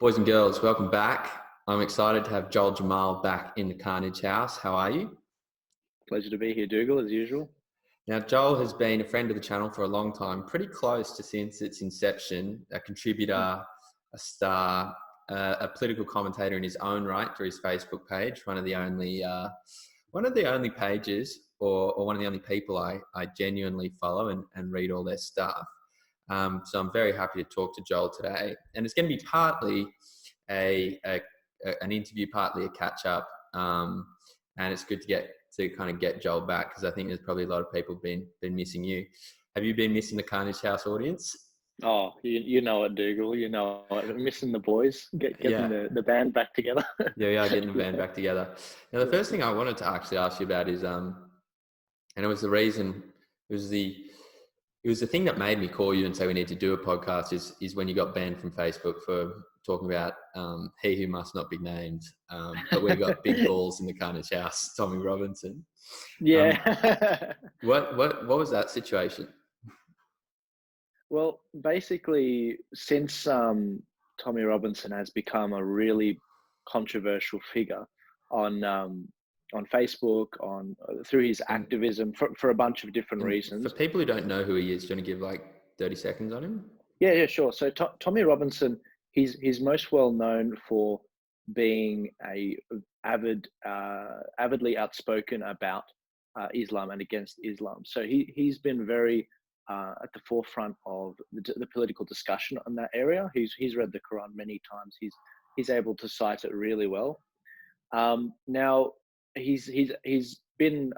Boys and girls, welcome back. I'm excited to have Joel Jammal back in the Carnage house. How are you? Pleasure to be here, Dougal, as usual. Now, Joel has been a friend of the channel for a long time, pretty close to since its inception, a contributor, a star, a political commentator in his own right through his Facebook page, one of the only pages or one of the only people I genuinely follow and read all their stuff. So I'm very happy to talk to Joel today, and it's going to be partly an interview, partly a catch up, and it's good to kind of get Joel back because I think there's probably a lot of people been missing you. Have you been missing the Carnage House audience? Oh, you know it, Dougal. You know it. I'm missing the boys, getting the band back together. Yeah, we are getting the band back together. Now, the first thing I wanted to actually ask you about is, and it was the thing that made me call you and say we need to do a podcast is when you got banned from Facebook for talking about he who must not be named. But we got big balls in the Carnage house, Tommy Robinson. Yeah. What was that situation? Well, basically, since Tommy Robinson has become a really controversial figure on Facebook, through his activism for a bunch of different reasons. For people who don't know who he is, do you want to give like 30 seconds on him? Yeah, sure. So Tommy Robinson, he's most well known for being a avidly outspoken about Islam and against Islam. So he's been very at the forefront of the political discussion on that area. He's read the Quran many times. He's able to cite it really well. Now he's been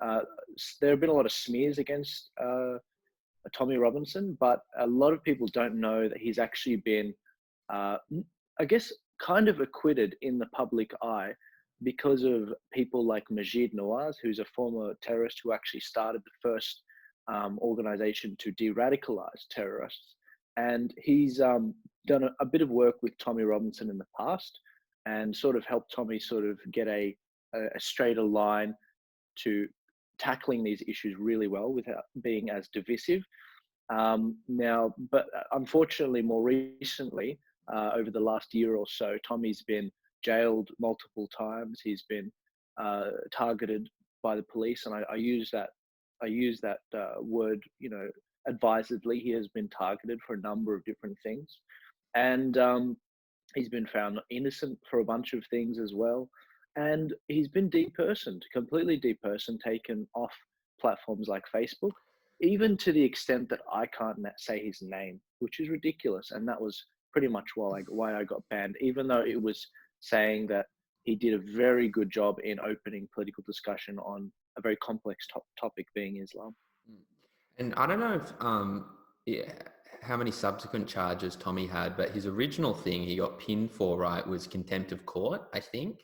there have been a lot of smears against Tommy Robinson, but a lot of people don't know that he's actually been, I guess, kind of acquitted in the public eye because of people like Majid Nawaz, who's a former terrorist who actually started the first organization to de-radicalize terrorists. And he's done a bit of work with Tommy Robinson in the past and sort of helped Tommy sort of get a straighter line to tackling these issues really well without being as divisive. Now, but unfortunately, more recently, over the last year or so, Tommy's been jailed multiple times. He's been targeted by the police, and I use that word, advisedly. He has been targeted for a number of different things, and he's been found innocent for a bunch of things as well. And he's been completely depersoned, taken off platforms like Facebook, even to the extent that I can't say his name, which is ridiculous. And that was pretty much why I got banned, even though it was saying that he did a very good job in opening political discussion on a very complex topic being Islam. And I don't know if how many subsequent charges Tommy had, but his original thing he got pinned for, right, was contempt of court, I think.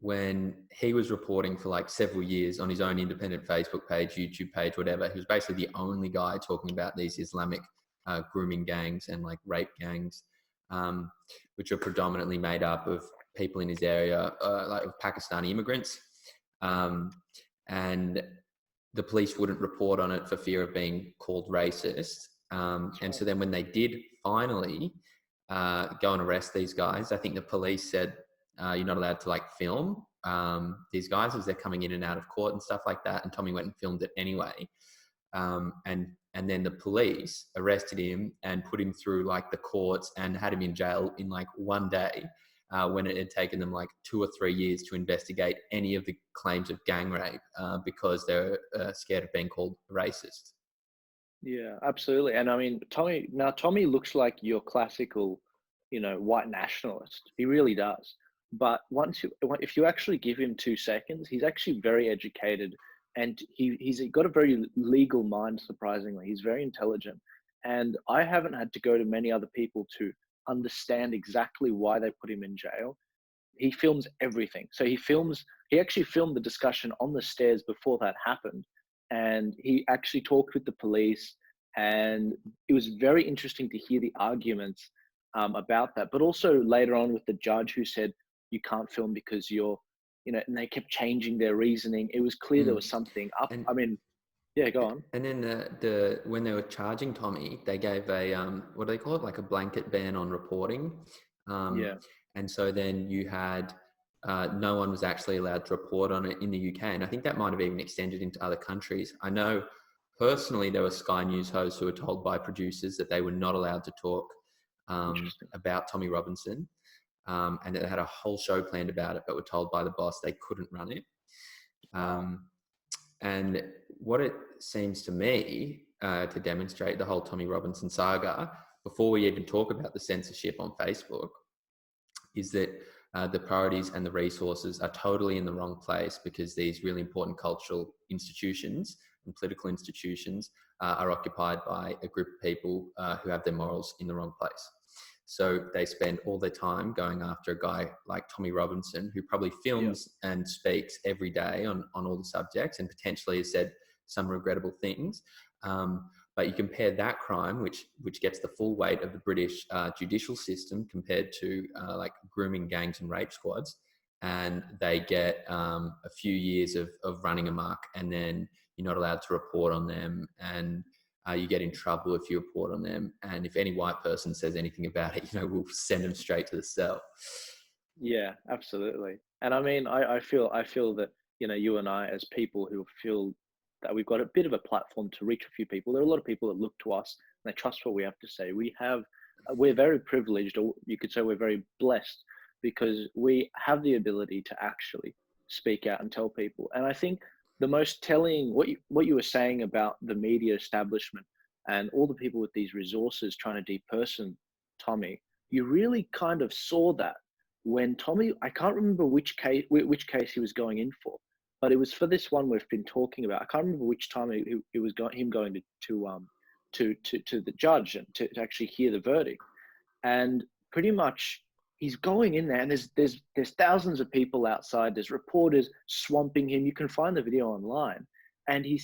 When he was reporting for like several years on his own independent Facebook page, YouTube page, whatever, he was basically the only guy talking about these Islamic grooming gangs and like rape gangs, which are predominantly made up of people in his area, like Pakistani immigrants. And the police wouldn't report on it for fear of being called racist. And so then when they did finally go and arrest these guys, I think the police said, you're not allowed to like film these guys as they're coming in and out of court and stuff like that. And Tommy went and filmed it anyway. And then the police arrested him and put him through like the courts and had him in jail in like one day, when it had taken them like 2 or 3 years to investigate any of the claims of gang rape, because they're scared of being called racist. Yeah, absolutely. And I mean, Tommy looks like your classical, white nationalist. He really does. But if you actually give him 2 seconds, he's actually very educated, and he's got a very legal mind. Surprisingly, he's very intelligent, and I haven't had to go to many other people to understand exactly why they put him in jail. He films everything. So he actually filmed the discussion on the stairs before that happened, and he actually talked with the police, and it was very interesting to hear the arguments about that. But also later on with the judge who said, you can't film because you're, and they kept changing their reasoning. It was clear there was something up. And, yeah, go on. And then the when they were charging Tommy, they gave a what do they call it, like a blanket ban on reporting, Yeah. And so then you had no one was actually allowed to report on it in the UK. And I think that might have even extended into other countries. I know personally there were Sky News hosts who were told by producers that they were not allowed to talk Interesting. about Tommy Robinson, and they had a whole show planned about it, but were told by the boss they couldn't run it. And what it seems to me to demonstrate the whole Tommy Robinson saga, before we even talk about the censorship on Facebook, is that the priorities and the resources are totally in the wrong place, because these really important cultural institutions and political institutions are occupied by a group of people who have their morals in the wrong place. So they spend all their time going after a guy like Tommy Robinson, who probably films and speaks every day on all the subjects and potentially has said some regrettable things. But you compare that crime, which gets the full weight of the British judicial system, compared to like grooming gangs and rape squads, and they get a few years of running amok, and then you're not allowed to report on them, and you get in trouble if you report on them. And if any white person says anything about it, we'll send them straight to the cell. Yeah, absolutely. And I mean, I feel that, you and I, as people who feel that we've got a bit of a platform to reach a few people, there are a lot of people that look to us and they trust what we have to say. We're very privileged, or you could say we're very blessed, because we have the ability to actually speak out and tell people. And I think the most telling, what you were saying about the media establishment and all the people with these resources trying to deperson Tommy, you really kind of saw that when Tommy, I can't remember which case he was going in for, but it was for this one we've been talking about. I can't remember which time it was him going to the judge and to actually hear the verdict. And pretty much he's going in there, and there's thousands of people outside. There's reporters swamping him. You can find the video online. And he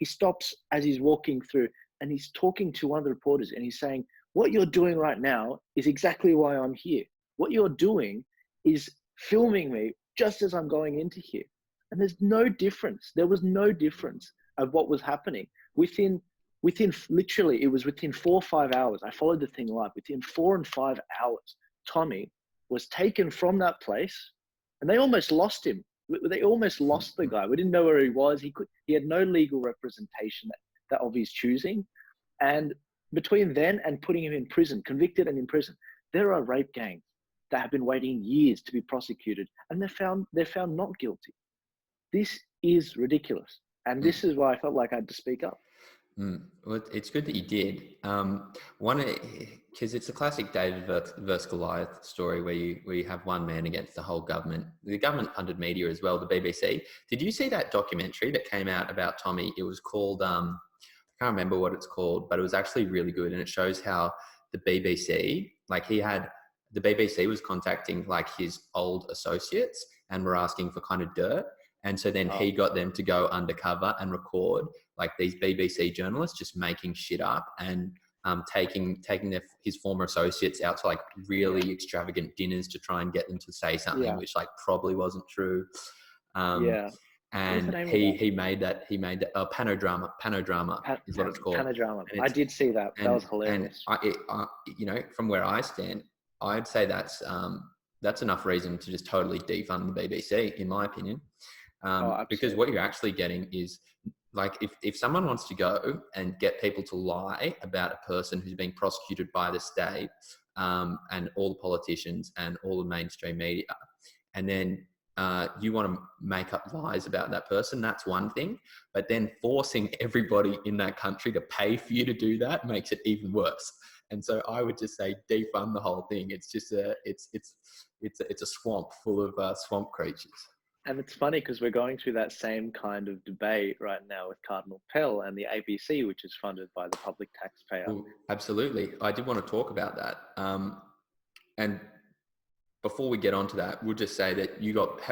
stops as he's walking through, and he's talking to one of the reporters, and he's saying, "What you're doing right now is exactly why I'm here. What you're doing is filming me just as I'm going into here." And there's no difference. There was no difference of what was happening. Within literally, it was within 4 or 5 hours. I followed the thing live. Within 4 and 5 hours, Tommy was taken from that place, and they almost lost him. They almost lost the guy. We didn't know where he was. He had no legal representation that of his choosing. And between then and putting him in prison, convicted and in prison, there are rape gangs that have been waiting years to be prosecuted, and they're found not guilty. This is ridiculous. And this is why I felt like I had to speak up. Well, it's good that you did. Because it's a classic David versus Goliath story where you have one man against the whole government. The government funded media as well, the BBC. Did you see that documentary that came out about Tommy? It was called, I can't remember what it's called, but it was actually really good. And it shows how the BBC, the BBC was contacting like his old associates and were asking for kind of dirt. And so then he got them to go undercover and record like these BBC journalists just making shit up and taking his former associates out to like really extravagant dinners to try and get them to say something which like probably wasn't true. And he made that panodrama is what it's called. Panodrama. I did see that. That was hilarious. And from where I stand, I'd say that's enough reason to just totally defund the BBC, in my opinion. Because what you're actually getting is like if someone wants to go and get people to lie about a person who's being prosecuted by the state and all the politicians and all the mainstream media, and then you want to make up lies about that person, that's one thing. But then forcing everybody in that country to pay for you to do that makes it even worse. And so I would just say defund the whole thing. It's just it's a swamp full of swamp creatures. And it's funny because we're going through that same kind of debate right now with Cardinal Pell and the ABC, which is funded by the public taxpayer. Well, absolutely. I did want to talk about that. And before we get on to that, we'll just say that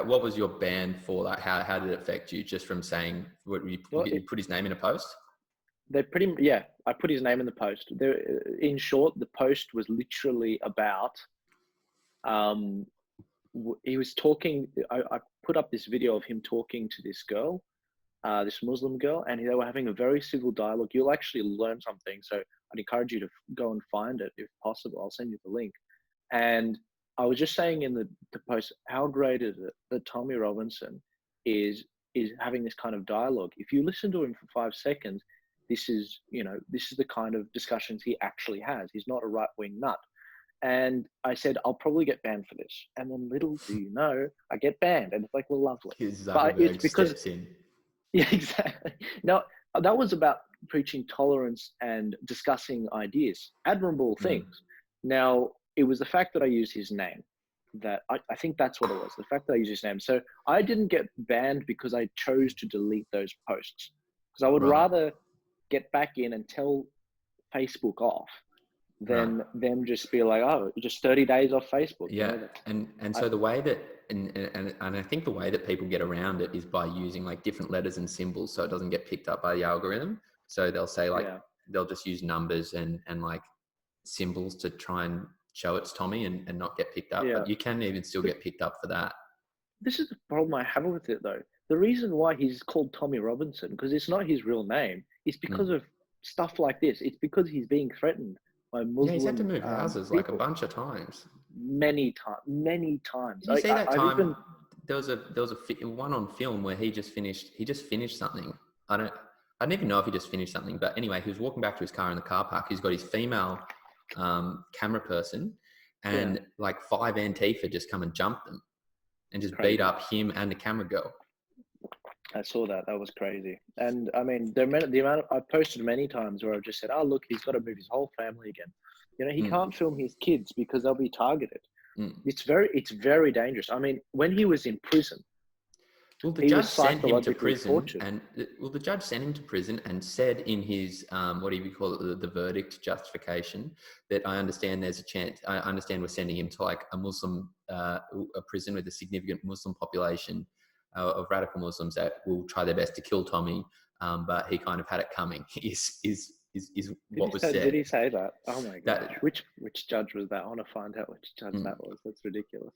what was your ban for that? How did it affect you just from saying, you put his name in a post? I put his name in the post. In short, the post was literally about, he was talking, I put up this video of him talking to this girl, this Muslim girl, and they were having a very civil dialogue. You'll actually learn something. So I'd encourage you to go and find it if possible. I'll send you the link. And I was just saying in the post, how great is it that Tommy Robinson is having this kind of dialogue? If you listen to him for 5 seconds, this is the kind of discussions he actually has. He's not a right-wing nut. And I said, I'll probably get banned for this. And then little do you know, I get banned. And it's like, well, lovely. But it's because steps in. Yeah, exactly. No, that was about preaching tolerance and discussing ideas, admirable things. Now, it was the fact that I used his name that I think that's what it was. The fact that I used his name. So I didn't get banned because I chose to delete those posts, because I would rather get back in and tell Facebook off than them just be like, oh, just 30 days off Facebook. Yeah. And so the way that, and I think the way that people get around it is by using like different letters and symbols so it doesn't get picked up by the algorithm. So they'll say like, they'll just use numbers and like symbols to try and show it's Tommy and not get picked up. But you can even still get picked up for that. This is the problem I have with it though. The reason why he's called Tommy Robinson, because it's not his real name, is because of stuff like this. It's because he's being threatened by Muslim. Yeah, he's had to move houses like a bunch of times. Many times. Did you see that time? There was a one on film where he just finished something. I don't even know if he just finished something, but anyway, he was walking back to his car in the car park. He's got his female camera person, and like 5 Antifa just come and jump them and just beat up him and the camera girl. I saw that. That was crazy. And I mean, the amount I posted many times where I've just said, oh, look, he's got to move his whole family again. You know, he can't film his kids because they'll be targeted. It's very dangerous. I mean, when he was in prison, the judge sent him to prison, the judge sent him to prison and said in his what do you call it, the verdict justification, that I understand there's a chance. I understand we're sending him to like a Muslim a prison with a significant Muslim population of radical Muslims that will try their best to kill Tommy, but he kind of had it coming. Is what was said. Did he say that? Oh my gosh! Which judge was that? I want to find out which judge that was. That's ridiculous.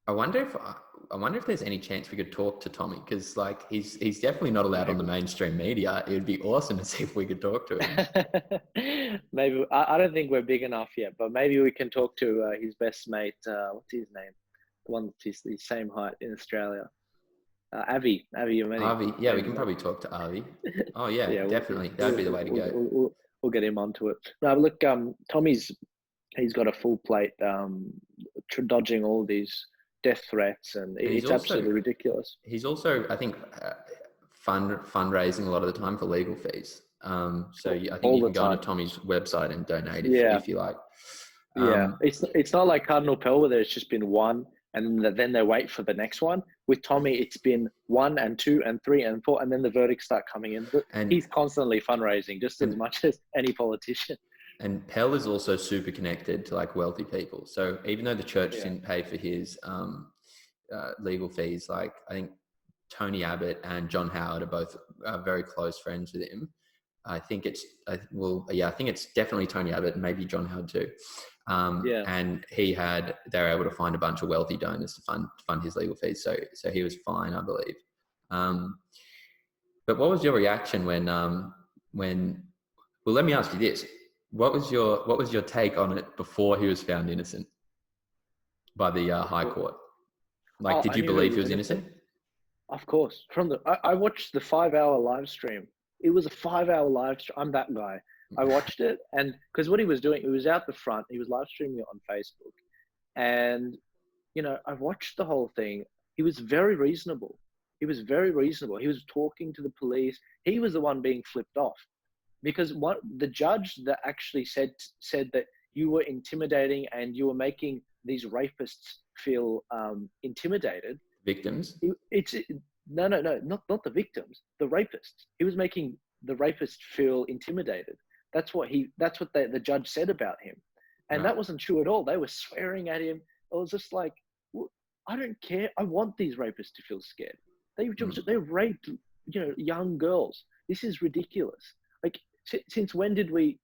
I wonder if there's any chance we could talk to Tommy, because like he's definitely not allowed on the mainstream media. It would be awesome to see if we could talk to him. Maybe I don't think we're big enough yet, but maybe we can talk to his best mate. What's his name? The one that's the same height in Australia. Avi, you mean? Avi, yeah, we can probably talk to Avi. Oh yeah, definitely. That'd be the way to go. We'll get him onto it. No, look, Tommy's got a full plate, dodging all these death threats, and it's also absolutely ridiculous. He's also, I think, fundraising a lot of the time for legal fees. So I think you can go onto Tommy's website and donate if you like. It's not like Cardinal Pell where there's just been one and then they wait for the next one. With Tommy, it's been 1 and 2 and 3 and 4, and then the verdicts start coming in. But he's constantly fundraising, just as much as any politician. And Pell is also super connected to like wealthy people. So even though the church didn't pay for his legal fees, like I think Tony Abbott and John Howard are both very close friends with him. I think it's definitely Tony Abbott and maybe John Howard too. And they were able to find a bunch of wealthy donors to fund his legal fees. So he was fine, I believe. But what was your reaction when let me ask you this. What was your take on it before he was found innocent by the High Court? Like, did you believe he was innocent? Of course. I watched the 5-hour live stream. It was a 5-hour live stream. I'm that guy. I watched it, and because what he was doing, he was out the front. He was live streaming it on Facebook, and I watched the whole thing. He was very reasonable. He was talking to the police. He was the one being flipped off. Because the judge that actually said that you were intimidating and you were making these rapists feel intimidated. Victims? No, not the victims. The rapists. He was making the rapists feel intimidated. That's what the judge said about him, and that wasn't true at all. They were swearing at him. It was just like, I don't care. I want these rapists to feel scared. They raped young girls. This is ridiculous. Like, since when did we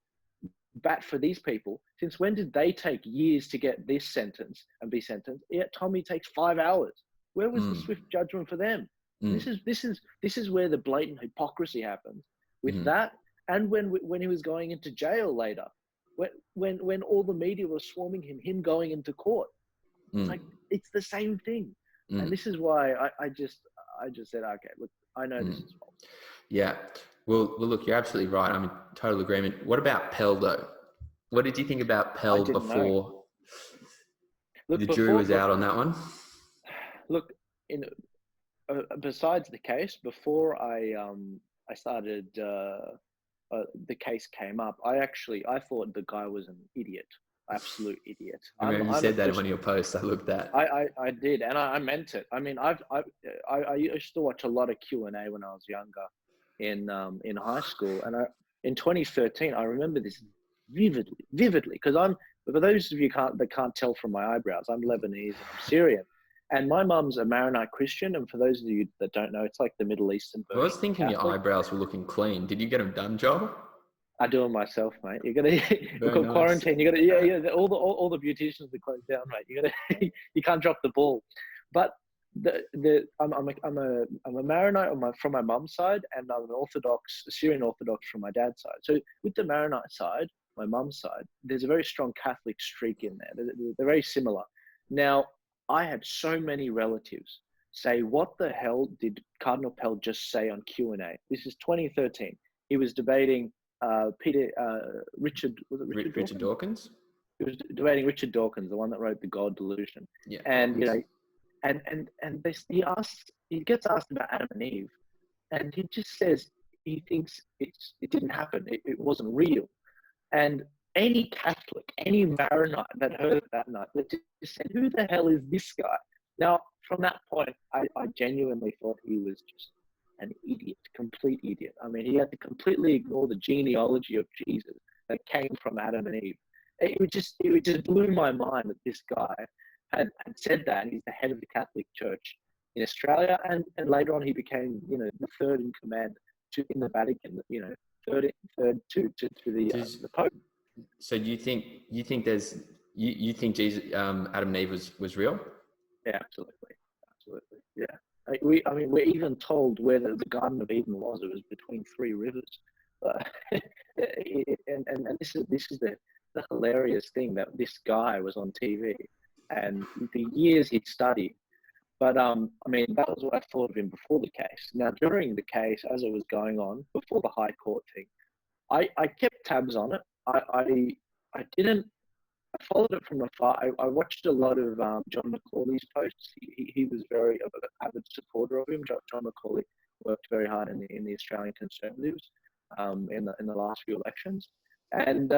bat for these people? Since when did they take years to get this sentence and be sentenced? Yet Tommy takes 5 hours. Where was the swift judgment for them? This is where the blatant hypocrisy happens with that. And when he was going into jail later, when all the media was swarming him going into court. It's like, it's the same thing. And this is why I just said, okay, look, I know this is false. Yeah. Well, look, you're absolutely right. I'm in total agreement. What about Pell, though? What did you think about Pell before the jury was out on that one? Look, besides the case, before I started, the case came up, I thought the guy was an idiot, absolute idiot. I remember you said that in one of your posts. I looked at. I did, and I meant it. I mean, I used to watch a lot of Q&A when I was younger, in high school, and in 2013, I remember this vividly, because for those of you that can't tell from my eyebrows, I'm Lebanese and I'm Syrian. And my mum's a Maronite Christian, and for those of you that don't know, it's like the Middle Eastern version. I was thinking your eyebrows were looking clean. Did you get them done, Joel? I do them myself, mate. You gotta nice. Quarantine. You gotta all the beauticians are closed down, mate. You gotta you can't drop the ball. But I'm a Maronite from my mum's side, and I'm an Syrian Orthodox from my dad's side. So with the Maronite side, my mum's side, there's a very strong Catholic streak in there. They're very similar. Now, I had so many relatives say, what the hell did Cardinal Pell just say on Q&A? This is 2013. He was debating Richard Dawkins? He was debating Richard Dawkins, the one that wrote The God Delusion. Yeah. And, he gets asked about Adam and Eve, and he just says he thinks it didn't happen. It wasn't real. And any Catholic, any Maronite that heard that night, that just said, who the hell is this guy? Now, from that point, I genuinely thought he was just an idiot, complete idiot. I mean, he had to completely ignore the genealogy of Jesus that came from Adam and Eve. It just blew my mind that this guy had said that, and he's the head of the Catholic Church in Australia, and later on he became, the third in command in the Vatican, third to the Pope. So you think Jesus, Adam and Eve was real? Yeah, absolutely. Yeah, we're even told where the Garden of Eden was. It was between three rivers, and this is the hilarious thing, that this guy was on TV, and the years he'd studied. But that was what I thought of him before the case. Now, during the case, as it was going on, before the High Court thing, I kept tabs on it. I followed it from afar. I watched a lot of John Macaulay's posts. He was very avid supporter of him. John Macaulay worked very hard in the Australian Conservatives in the last few elections, and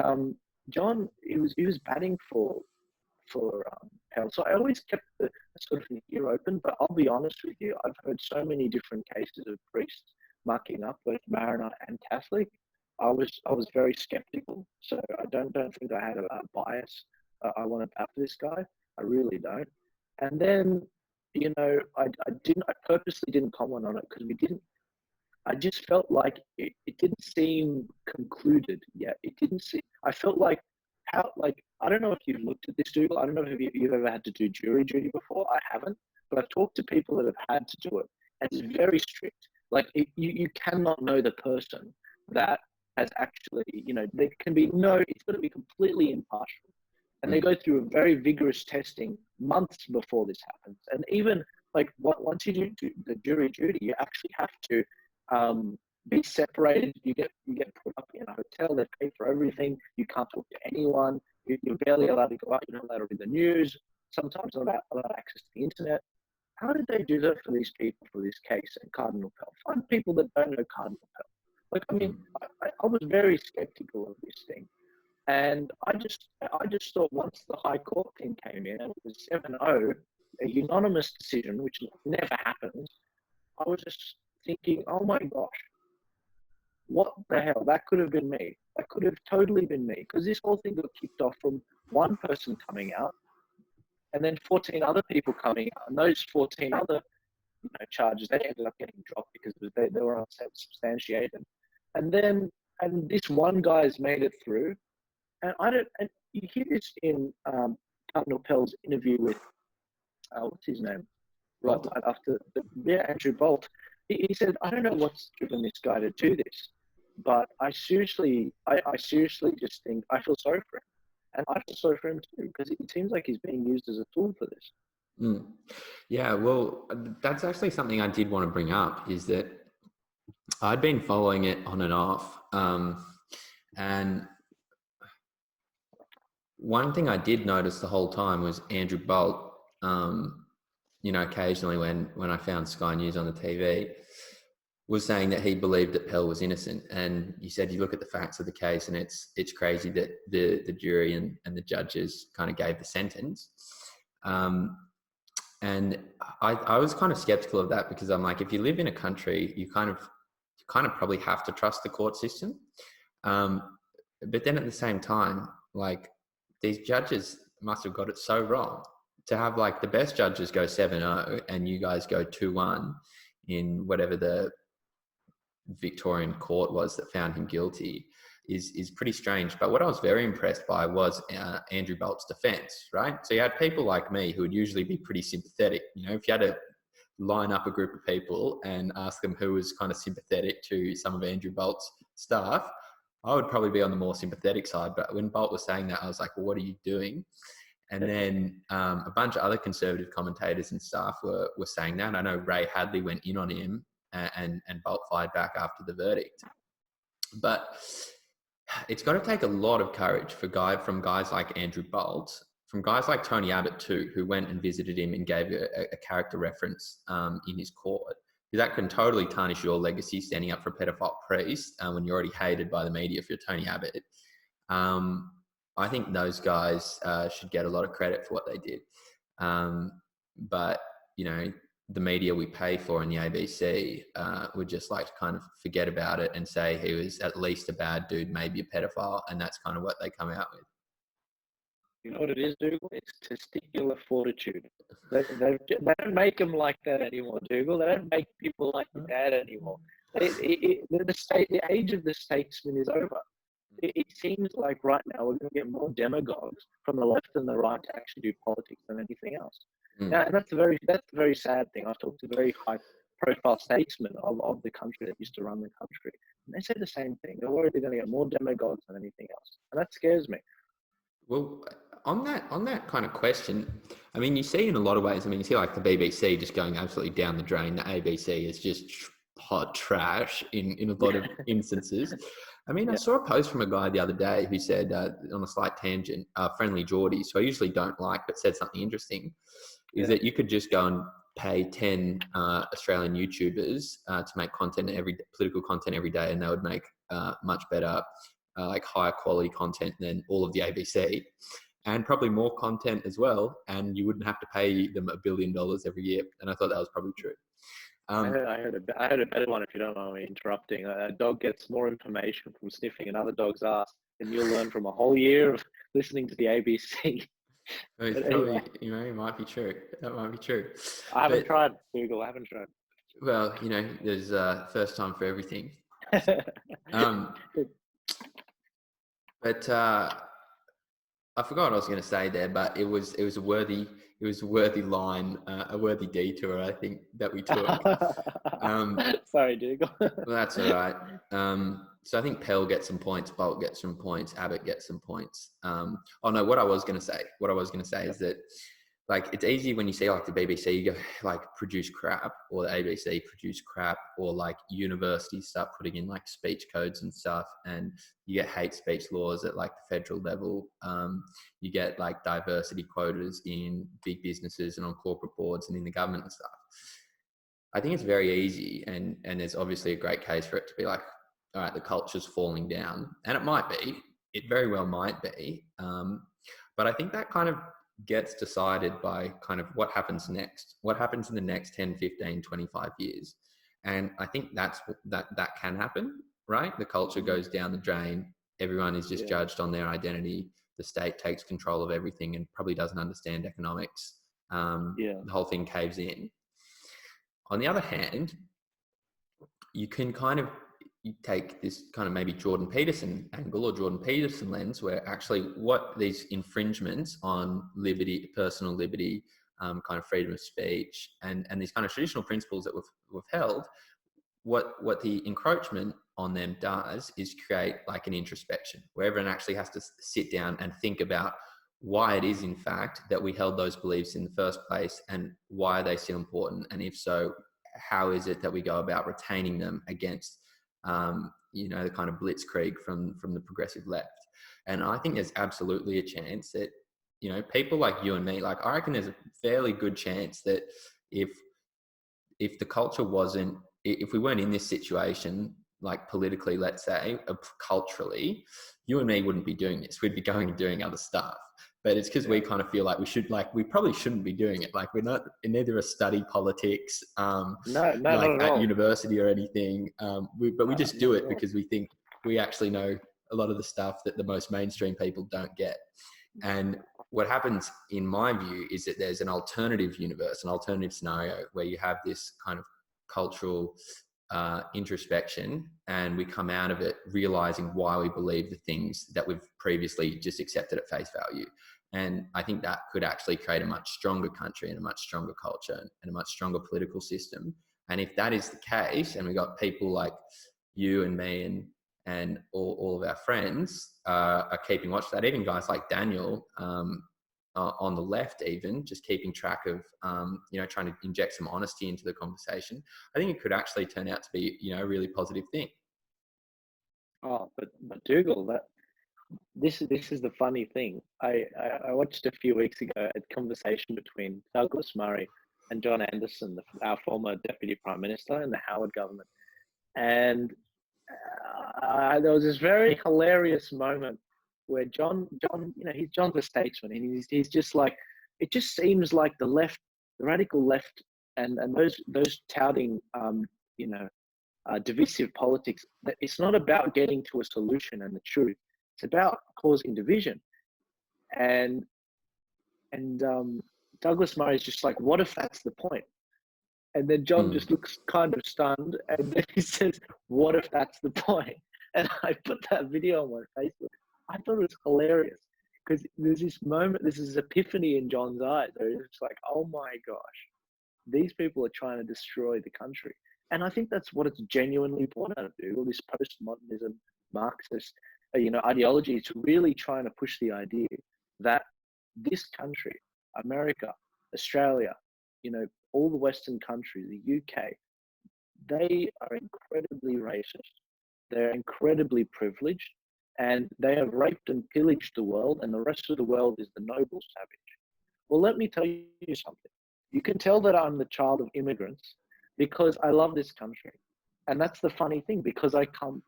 John, he was batting for Pell. So I always kept the sort of an ear open. But I'll be honest with you, I've heard so many different cases of priests mucking up, both Maronite and Catholic. I was very skeptical, so I don't think I had a bias. I want to bat for this guy. I really don't. And then, I purposely didn't comment on it because I just felt like it didn't seem concluded yet. It didn't seem. I felt like I don't know if you've looked at this, Dougal. I don't know if you've ever had to do jury duty before. I haven't, but I've talked to people that have had to do it, and it's very strict. Like you cannot know the person that has actually, there can be it's got to be completely impartial. And they go through a very vigorous testing months before this happens. And even once you do the jury duty, you actually have to be separated. You get put up in a hotel. They pay for everything. You can't talk to anyone. You're barely allowed to go out. You're not allowed to read the news. Sometimes not allowed access to the internet. How did they do that for these people for this case and Cardinal Pell? Find people that don't know Cardinal Pell. I was very skeptical of this thing, and I just thought once the High Court thing came in and it was 7-0, a unanimous decision, which never happens, I was just thinking, oh my gosh, what the hell? That could have been me. That could have totally been me, because this whole thing got kicked off from one person coming out, and then 14 other people coming out, and those 14 other charges, they ended up getting dropped because they were unsubstantiated. And this one guy's made it through, and you hear this in Cardinal Pell's interview with what's his name, right after Andrew Bolt. He said, I don't know what's driven this guy to do this, But I seriously just think I feel sorry for him, and I feel sorry for him too because it seems like he's being used as a tool for this. Mm. Yeah, well, that's actually something I did want to bring up, is that I'd been following it on and off. And one thing I did notice the whole time was Andrew Bolt, occasionally when I found Sky News on the TV, was saying that he believed that Pell was innocent. And you said you look at the facts of the case and it's crazy that the jury and the judges kind of gave the sentence. And I was kind of skeptical of that, because I'm like, if you live in a country, you kind of probably have to trust the court system. But then at the same time, like, these judges must have got it so wrong to have like the best judges go 7-0 and you guys go 2-1 in whatever the Victorian court was that found him guilty is pretty strange. But what I was very impressed by was Andrew Bolt's defense, right? So you had people like me who would usually be pretty sympathetic. If you had to line up a group of people and ask them who was kind of sympathetic to some of Andrew Bolt's stuff, I would probably be on the more sympathetic side. But when Bolt was saying that, I was like, well, what are you doing? And then a bunch of other conservative commentators and staff were saying that. I know Ray Hadley went in on him, and Bolt fired back after the verdict. But it's got to take a lot of courage from guys like Andrew Bolt, from guys like Tony Abbott too, who went and visited him and gave a character reference in his court. Because that can totally tarnish your legacy standing up for a pedophile priest when you're already hated by the media if you're Tony Abbott. I think those guys should get a lot of credit for what they did. But, the media we pay for in the ABC would just like to kind of forget about it and say he was at least a bad dude, maybe a pedophile, and that's kind of what they come out with. You know what it is, Dougal? It's testicular fortitude. They don't make them like that anymore, Dougal. They don't make people like that anymore. The age of the statesman is over. It seems like right now we're going to get more demagogues from the left and the right to actually do politics than anything else. Now, and that's a very sad thing. I've talked to very high-profile statesmen of the country that used to run the country, and they say the same thing. They're worried they're going to get more demagogues than anything else, and that scares me. Well, on that kind of question, I mean, you see in a lot of ways. I mean, you see like the BBC just going absolutely down the drain. The ABC is just hot trash in a lot of instances. I mean, I saw a post from a guy the other day who said, on a slight tangent, Friendly Geordies, who I usually don't like, but said something interesting, is that you could just go and pay 10 Australian YouTubers to make political content every day, and they would make much better, like higher quality content than all of the ABC, and probably more content as well, and you wouldn't have to pay them $1 billion every year. And I thought that was probably true. I heard a better one, if you don't mind me interrupting. A dog gets more information from sniffing another dog's ass than you'll learn from a whole year of listening to the ABC. Probably, it might be true. That might be true. I haven't tried, Google. I haven't tried. Well, there's first time for everything. But I forgot what I was going to say there, but it was a worthy line, a worthy detour, I think, that we took. Sorry, Dougal. Well, that's all right. So I think Pell gets some points, Bolt gets some points, Abbott gets some points. What I was going to say is that, like, it's easy when you see like the BBC, you go like produce crap, or the ABC produce crap, or like universities start putting in like speech codes and stuff, and you get hate speech laws at like the federal level. You get like diversity quotas in big businesses and on corporate boards and in the government and stuff. I think it's very easy, and there's obviously a great case for it to be like, all right, the culture's falling down, and it very well might be. But I think that kind of gets decided by kind of what happens next, what happens in the next 10, 15, 25 years. And I think that can happen, right? The culture goes down the drain. Everyone is just judged on their identity. The state takes control of everything and probably doesn't understand economics. The whole thing caves in. On the other hand, you can kind of take this kind of maybe Jordan Peterson angle or Jordan Peterson lens, where actually what these infringements on liberty, personal liberty, kind of freedom of speech, and these kind of traditional principles that we've held, what the encroachment on them does is create like an introspection where everyone actually has to sit down and think about why it is in fact that we held those beliefs in the first place, and why are they still important, and if so, how is it that we go about retaining them against the kind of blitzkrieg from the progressive left. And I think there's absolutely a chance that people like you and me, like I reckon there's a fairly good chance that if the culture wasn't, if we weren't in this situation, like politically, let's say, culturally, you and me wouldn't be doing this. We'd be going and doing other stuff. But it's because we kind of feel like we probably shouldn't be doing it. Like we're not, neither are study politics, No, like at university or anything. But we just do it because we think we actually know a lot of the stuff that the most mainstream people don't get. And what happens, in my view, is that there's an alternative universe, an alternative scenario where you have this kind of cultural introspection, and we come out of it realizing why we believe the things that we've previously just accepted at face value. And I think that could actually create a much stronger country and a much stronger culture and a much stronger political system. And if that is the case, and we've got people like you and me and all of our friends are keeping watch of that, even guys like Daniel on the left, even just keeping track of, trying to inject some honesty into the conversation, I think it could actually turn out to be, a really positive thing. Oh, but Dougal, this is the funny thing. I watched a few weeks ago a conversation between Douglas Murray and John Anderson, our former Deputy Prime Minister in the Howard government, and there was this very hilarious moment where John, John's a statesman, and he's just like, it just seems like the left, the radical left, and those touting, divisive politics. It's not about getting to a solution and the truth. It's about causing division. And Douglas Murray is just like, what if that's the point? And then John just looks kind of stunned, and then he says, what if that's the point? And I put that video on my Facebook. I thought it was hilarious because there's this moment, there's this epiphany in John's eyes. It's like, oh my gosh, these people are trying to destroy the country. And I think that's what it's genuinely born out of, Google, this postmodernism, Marxist, ideology. It's really trying to push the idea that this country, America, Australia, all the Western countries, the UK, they are incredibly racist. They're incredibly privileged, and they have raped and pillaged the world, and the rest of the world is the noble savage. Well, let me tell you something. You can tell that I'm the child of immigrants because I love this country. And that's the funny thing, because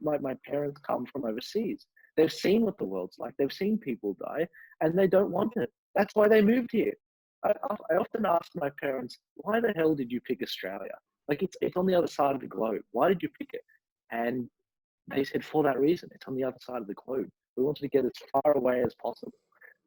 my parents come from overseas. They've seen what the world's like. They've seen people die, and they don't want it. That's why they moved here. I often ask my parents, why the hell did you pick Australia? Like, it's on the other side of the globe. Why did you pick it? And they said, for that reason. It's on the other side of the globe. We wanted to get as far away as possible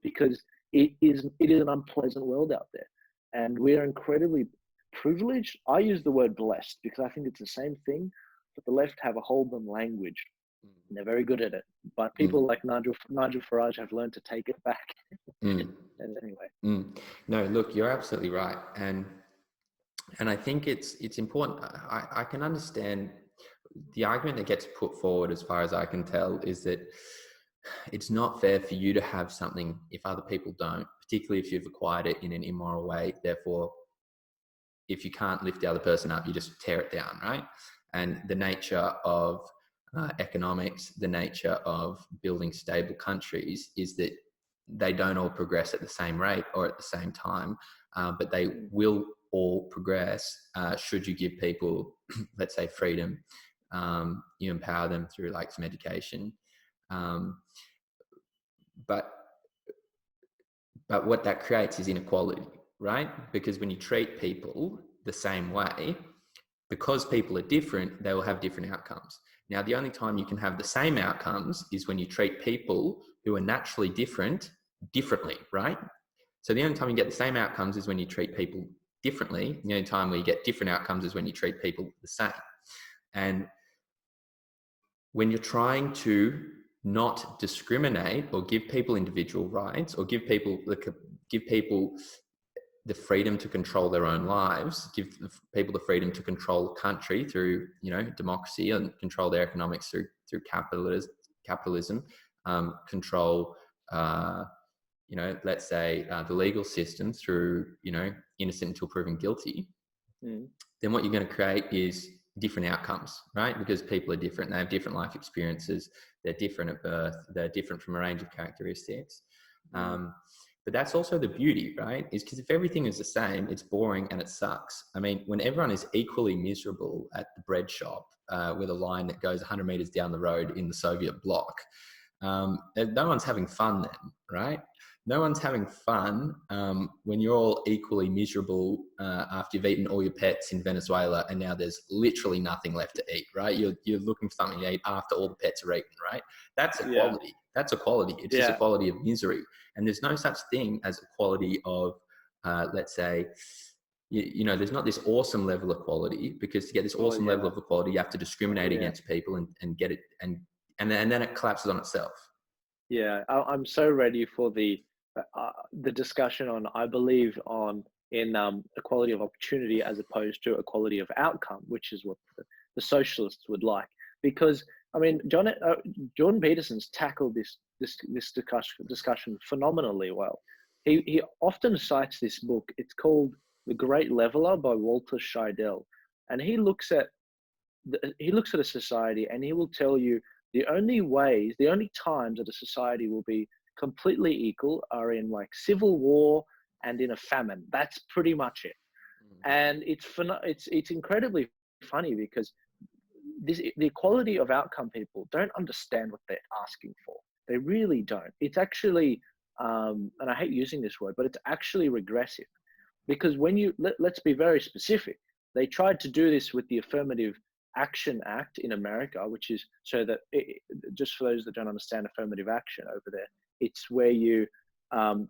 because it is an unpleasant world out there. And we're incredibly privileged. I use the word blessed because I think it's the same thing, but the left have a Holden language. And they're very good at it. But people like Nigel Farage have learned to take it back. And anyway. No, look, you're absolutely right. And I think it's important. I can understand the argument that gets put forward, as far as I can tell, is that it's not fair for you to have something if other people don't, particularly if you've acquired it in an immoral way. Therefore, if you can't lift the other person up, you just tear it down, right? And the nature of economics, the nature of building stable countries is that they don't all progress at the same rate or at the same time, but they will all progress should you give people, let's say, freedom. You empower them through like some education. But what that creates is inequality, right? Because when you treat people the same way, because people are different, they will have different outcomes. Now, the only time you can have the same outcomes is when you treat people who are naturally differently, right? So the only time you get the same outcomes is when you treat people differently. The only time where you get different outcomes is when you treat people the same. And when you're trying to not discriminate or give people individual rights or give people the freedom to control their own lives, give people the freedom to control the country through, democracy, and control their economics through capitalism, control, let's say the legal system through, innocent until proven guilty, then what you're going to create is different outcomes, right? Because people are different. They have different life experiences. They're different at birth. They're different from a range of characteristics. But that's also the beauty, right? Is because if everything is the same, it's boring and it sucks. I mean, when everyone is equally miserable at the bread shop with a line that goes 100 meters down the road in the Soviet bloc, no one's having fun then, right? No one's having fun when you're all equally miserable after you've eaten all your pets in Venezuela and now there's literally nothing left to eat, right? You're looking for something to eat after all the pets are eaten, right? That's equality. Yeah. That's equality. It's just equality of misery. And there's no such thing as equality of, let's say, there's not this awesome level of equality, because to get this awesome level of equality, you have to discriminate against people and get it, and then it collapses on itself. Yeah, I'm so ready for the discussion on, I believe, in equality of opportunity as opposed to equality of outcome, which is what the socialists would like. Because I mean, Jordan Peterson's tackled this discussion phenomenally well. He often cites this book. It's called The Great Leveler by Walter Scheidel, and he looks at a society and he will tell you the only times that a society will be completely equal are in like civil war and in a famine. That's pretty much it. And it's incredibly funny because the equality of outcome people don't understand what they're asking for. They really don't. It's actually, and I hate using this word, but it's actually regressive, because when let's be very specific. They tried to do this with the Affirmative Action Act in America, which is so that just for those that don't understand affirmative action over there, it's where you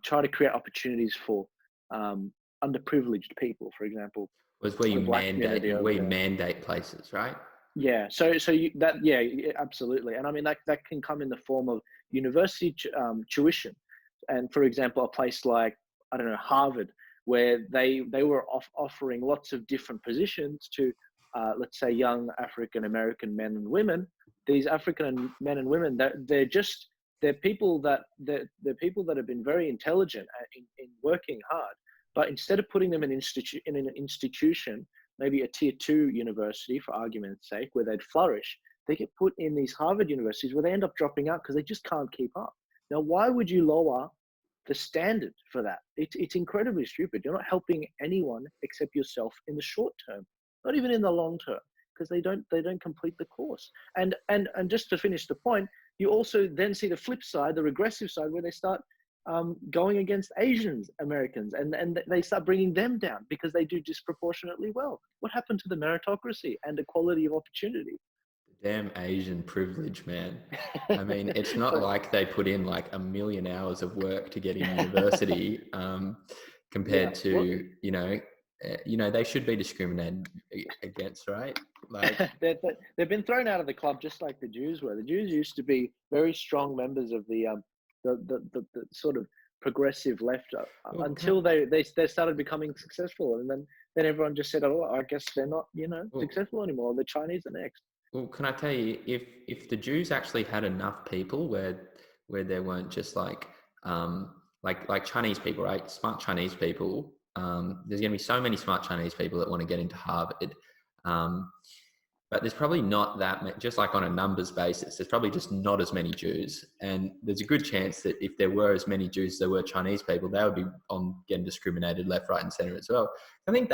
try to create opportunities for underprivileged people, for example. Was where you mandate places, right? Yeah. So absolutely. And I mean, that can come in the form of university tuition. And for example, a place like, I don't know, Harvard, where they were offering lots of different positions to, let's say, young African-American men and women. These African men and women, they're people that have been very intelligent in working hard. But instead of putting them in an institution, maybe a tier 2 university, for argument's sake, where they'd flourish, they get put in these Harvard universities where they end up dropping out because they just can't keep up. Now, why would you lower the standard for that? It's incredibly stupid. You're not helping anyone except yourself in the short term, not even in the long term, because they don't complete the course. And just to finish the point, you also then see the flip side, the regressive side, where they start going against Asians, Americans, and they start bringing them down because they do disproportionately well. What happened to the meritocracy and equality of opportunity? Damn Asian privilege, man. I mean, it's not like they put in like 1 million hours of work to get in university compared to, they should be discriminated against, right? Like they've been thrown out of the club just like the Jews were. The Jews used to be very strong members of the sort of progressive left until they started becoming successful, and then everyone just said, oh, I guess they're not successful anymore. The Chinese are next. Well, can I tell you, if the Jews actually had enough people where there weren't just like Chinese people, right? Smart Chinese people. There's going to be so many smart Chinese people that want to get into Harvard. But there's probably not that many, just like on a numbers basis, there's probably just not as many Jews. And there's a good chance that if there were as many Jews as there were Chinese people, they would be on getting discriminated left, right, and center as well. I think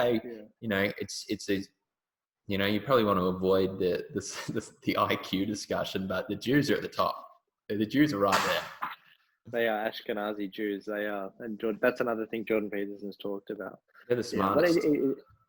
you probably want to avoid the IQ discussion, but the Jews are at the top. The Jews are right there. They are Ashkenazi Jews. They are, and that's another thing Jordan Peterson's talked about. They're the smartest.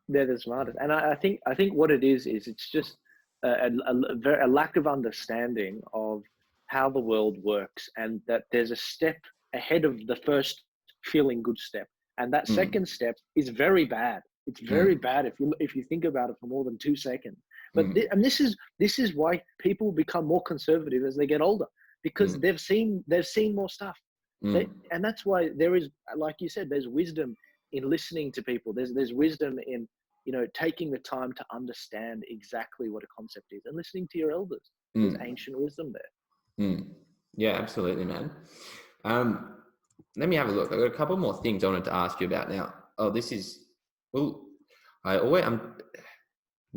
They're the smartest, and I think what it is it's just a lack of understanding of how the world works, and that there's a step ahead of the first feeling good step, and that second step is very bad. It's very bad if you think about it for more than 2 seconds. But this is why people become more conservative as they get older, because they've seen more stuff, and that's why there is, like you said, there's wisdom in listening to people. There's wisdom in, taking the time to understand exactly what a concept is and listening to your elders. There's ancient wisdom there. Yeah, absolutely, man. Let me have a look. I've got a couple more things I wanted to ask you about now. I'm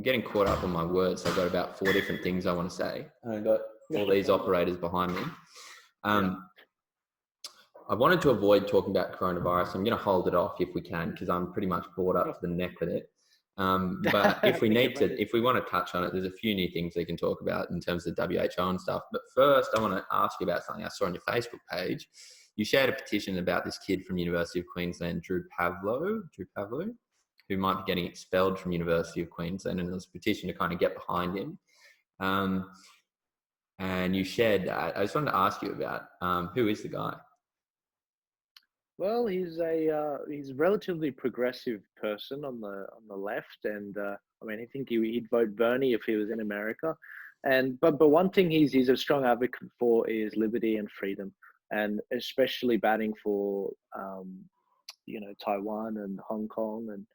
getting caught up on my words. I've got about 4 different things I want to say. I've got all these operators behind me. I wanted to avoid talking about coronavirus. I'm going to hold it off if we can, because I'm pretty much bored up to the neck with it. But if we if we want to touch on it, there's a few new things we can talk about in terms of WHO and stuff. But first, I want to ask you about something I saw on your Facebook page. You shared a petition about this kid from University of Queensland, Drew Pavlo, who might be getting expelled from University of Queensland, and there was a petition to kind of get behind him. And you shared that. I just wanted to ask you about who is the guy? Well, he's a relatively progressive person on the left, and I think he'd vote Bernie if he was in America. But one thing he's a strong advocate for is liberty and freedom, and especially batting for Taiwan and Hong Kong, and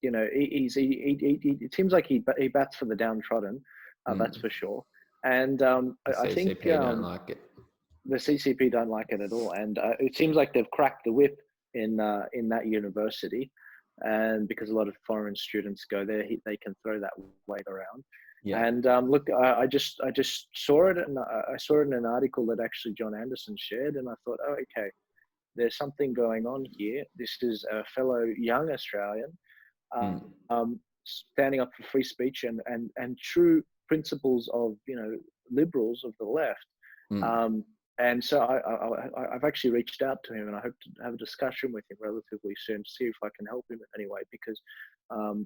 it seems like he bats for the downtrodden, that's for sure. And I think don't like it. The CCP don't like it at all, and it seems like they've cracked the whip in that university, and because a lot of foreign students go there, they can throw that weight around. Yeah. And look, I just saw it, and I saw it in an article that actually John Anderson shared, and I thought, oh, okay, there's something going on here. This is a fellow young Australian standing up for free speech and true principles of liberals of the left. And so I've actually reached out to him, and I hope to have a discussion with him relatively soon to see if I can help him in any way, because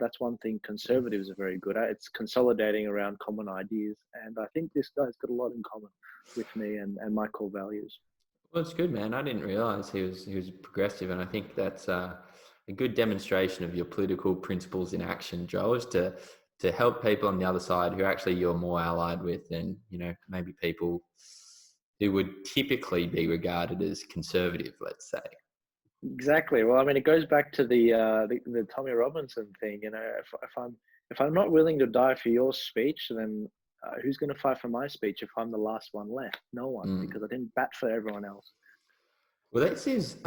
that's one thing conservatives are very good at. It's consolidating around common ideas. And I think this guy's got a lot in common with me and my core values. Well, it's good, man. I didn't realize he was progressive, and I think that's a good demonstration of your political principles in action, Joel, is to help people on the other side who actually you're more allied with than, maybe people who would typically be regarded as conservative, let's say. Exactly. Well, it goes back to the Tommy Robinson thing. If I'm not willing to die for your speech, then who's going to fight for my speech if I'm the last one left? No one, because I didn't bat for everyone else. Well, this is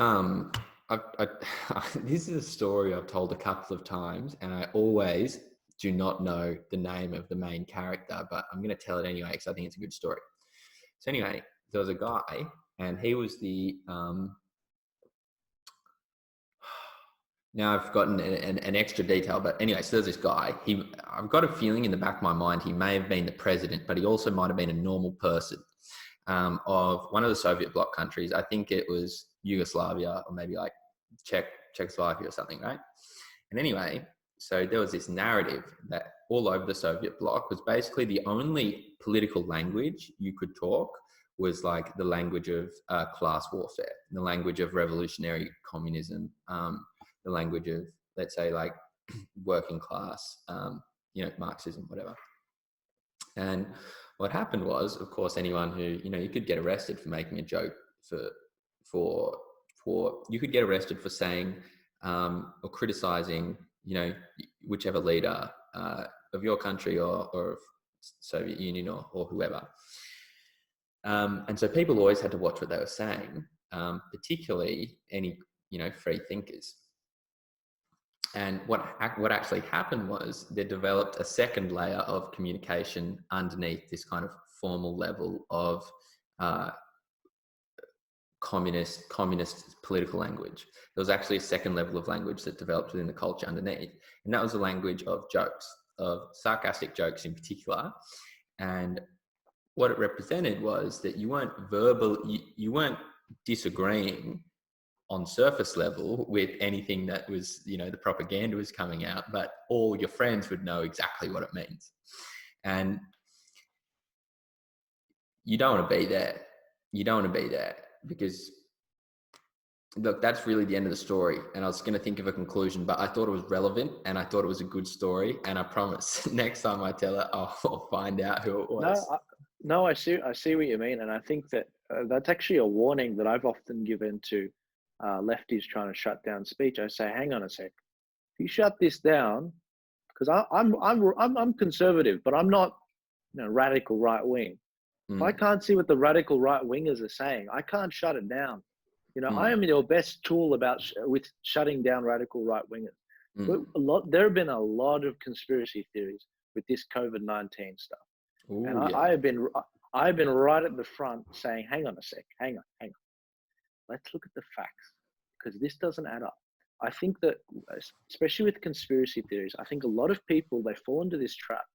this is a story I've told a couple of times, and I always do not know the name of the main character, but I'm going to tell it anyway because I think it's a good story. So anyway, there was a guy, and he was the now I've gotten an extra detail, but anyway, so there's this guy. I've got a feeling in the back of my mind he may have been the president, but he also might have been a normal person of one of the Soviet bloc countries. I think it was Yugoslavia, or maybe like Czechoslovakia or something, right? And anyway, so there was this narrative that all over the Soviet bloc was basically the only political language you could talk was like the language of class warfare, the language of revolutionary communism, the language of, let's say, like working class, Marxism, whatever. And what happened was, of course, anyone who, you could get arrested for making a joke for you could get arrested for saying or criticizing, whichever leader of your country or of Soviet Union or whoever. And so people always had to watch what they were saying, particularly any, free thinkers. And what actually happened was they developed a second layer of communication underneath this kind of formal level of communist political language. There was actually a second level of language that developed within the culture underneath, and that was the language of jokes, of sarcastic jokes in particular. And what it represented was that you weren't disagreeing on surface level with anything that was, the propaganda was coming out, but all your friends would know exactly what it means. And you don't want to be there. You don't want to be there because, look, that's really the end of the story. And I was going to think of a conclusion, but I thought it was relevant and I thought it was a good story. And I promise next time I tell it, I'll find out who it was. I see what you mean. And I think that that's actually a warning that I've often given to lefties trying to shut down speech, I say, hang on a sec. If you shut this down, because I'm conservative, but I'm not, radical right wing. If I Mm, can't see what the radical right wingers are saying, I can't shut it down. I mm, am your best tool with shutting down radical right wingers. But mm. there have been a lot of conspiracy theories with this COVID-19 stuff, and Oh, I yeah. have been right at the front saying, hang on a sec, hang on. Let's look at the facts because this doesn't add up. I think that, especially with conspiracy theories, I think a lot of people, they fall into this trap.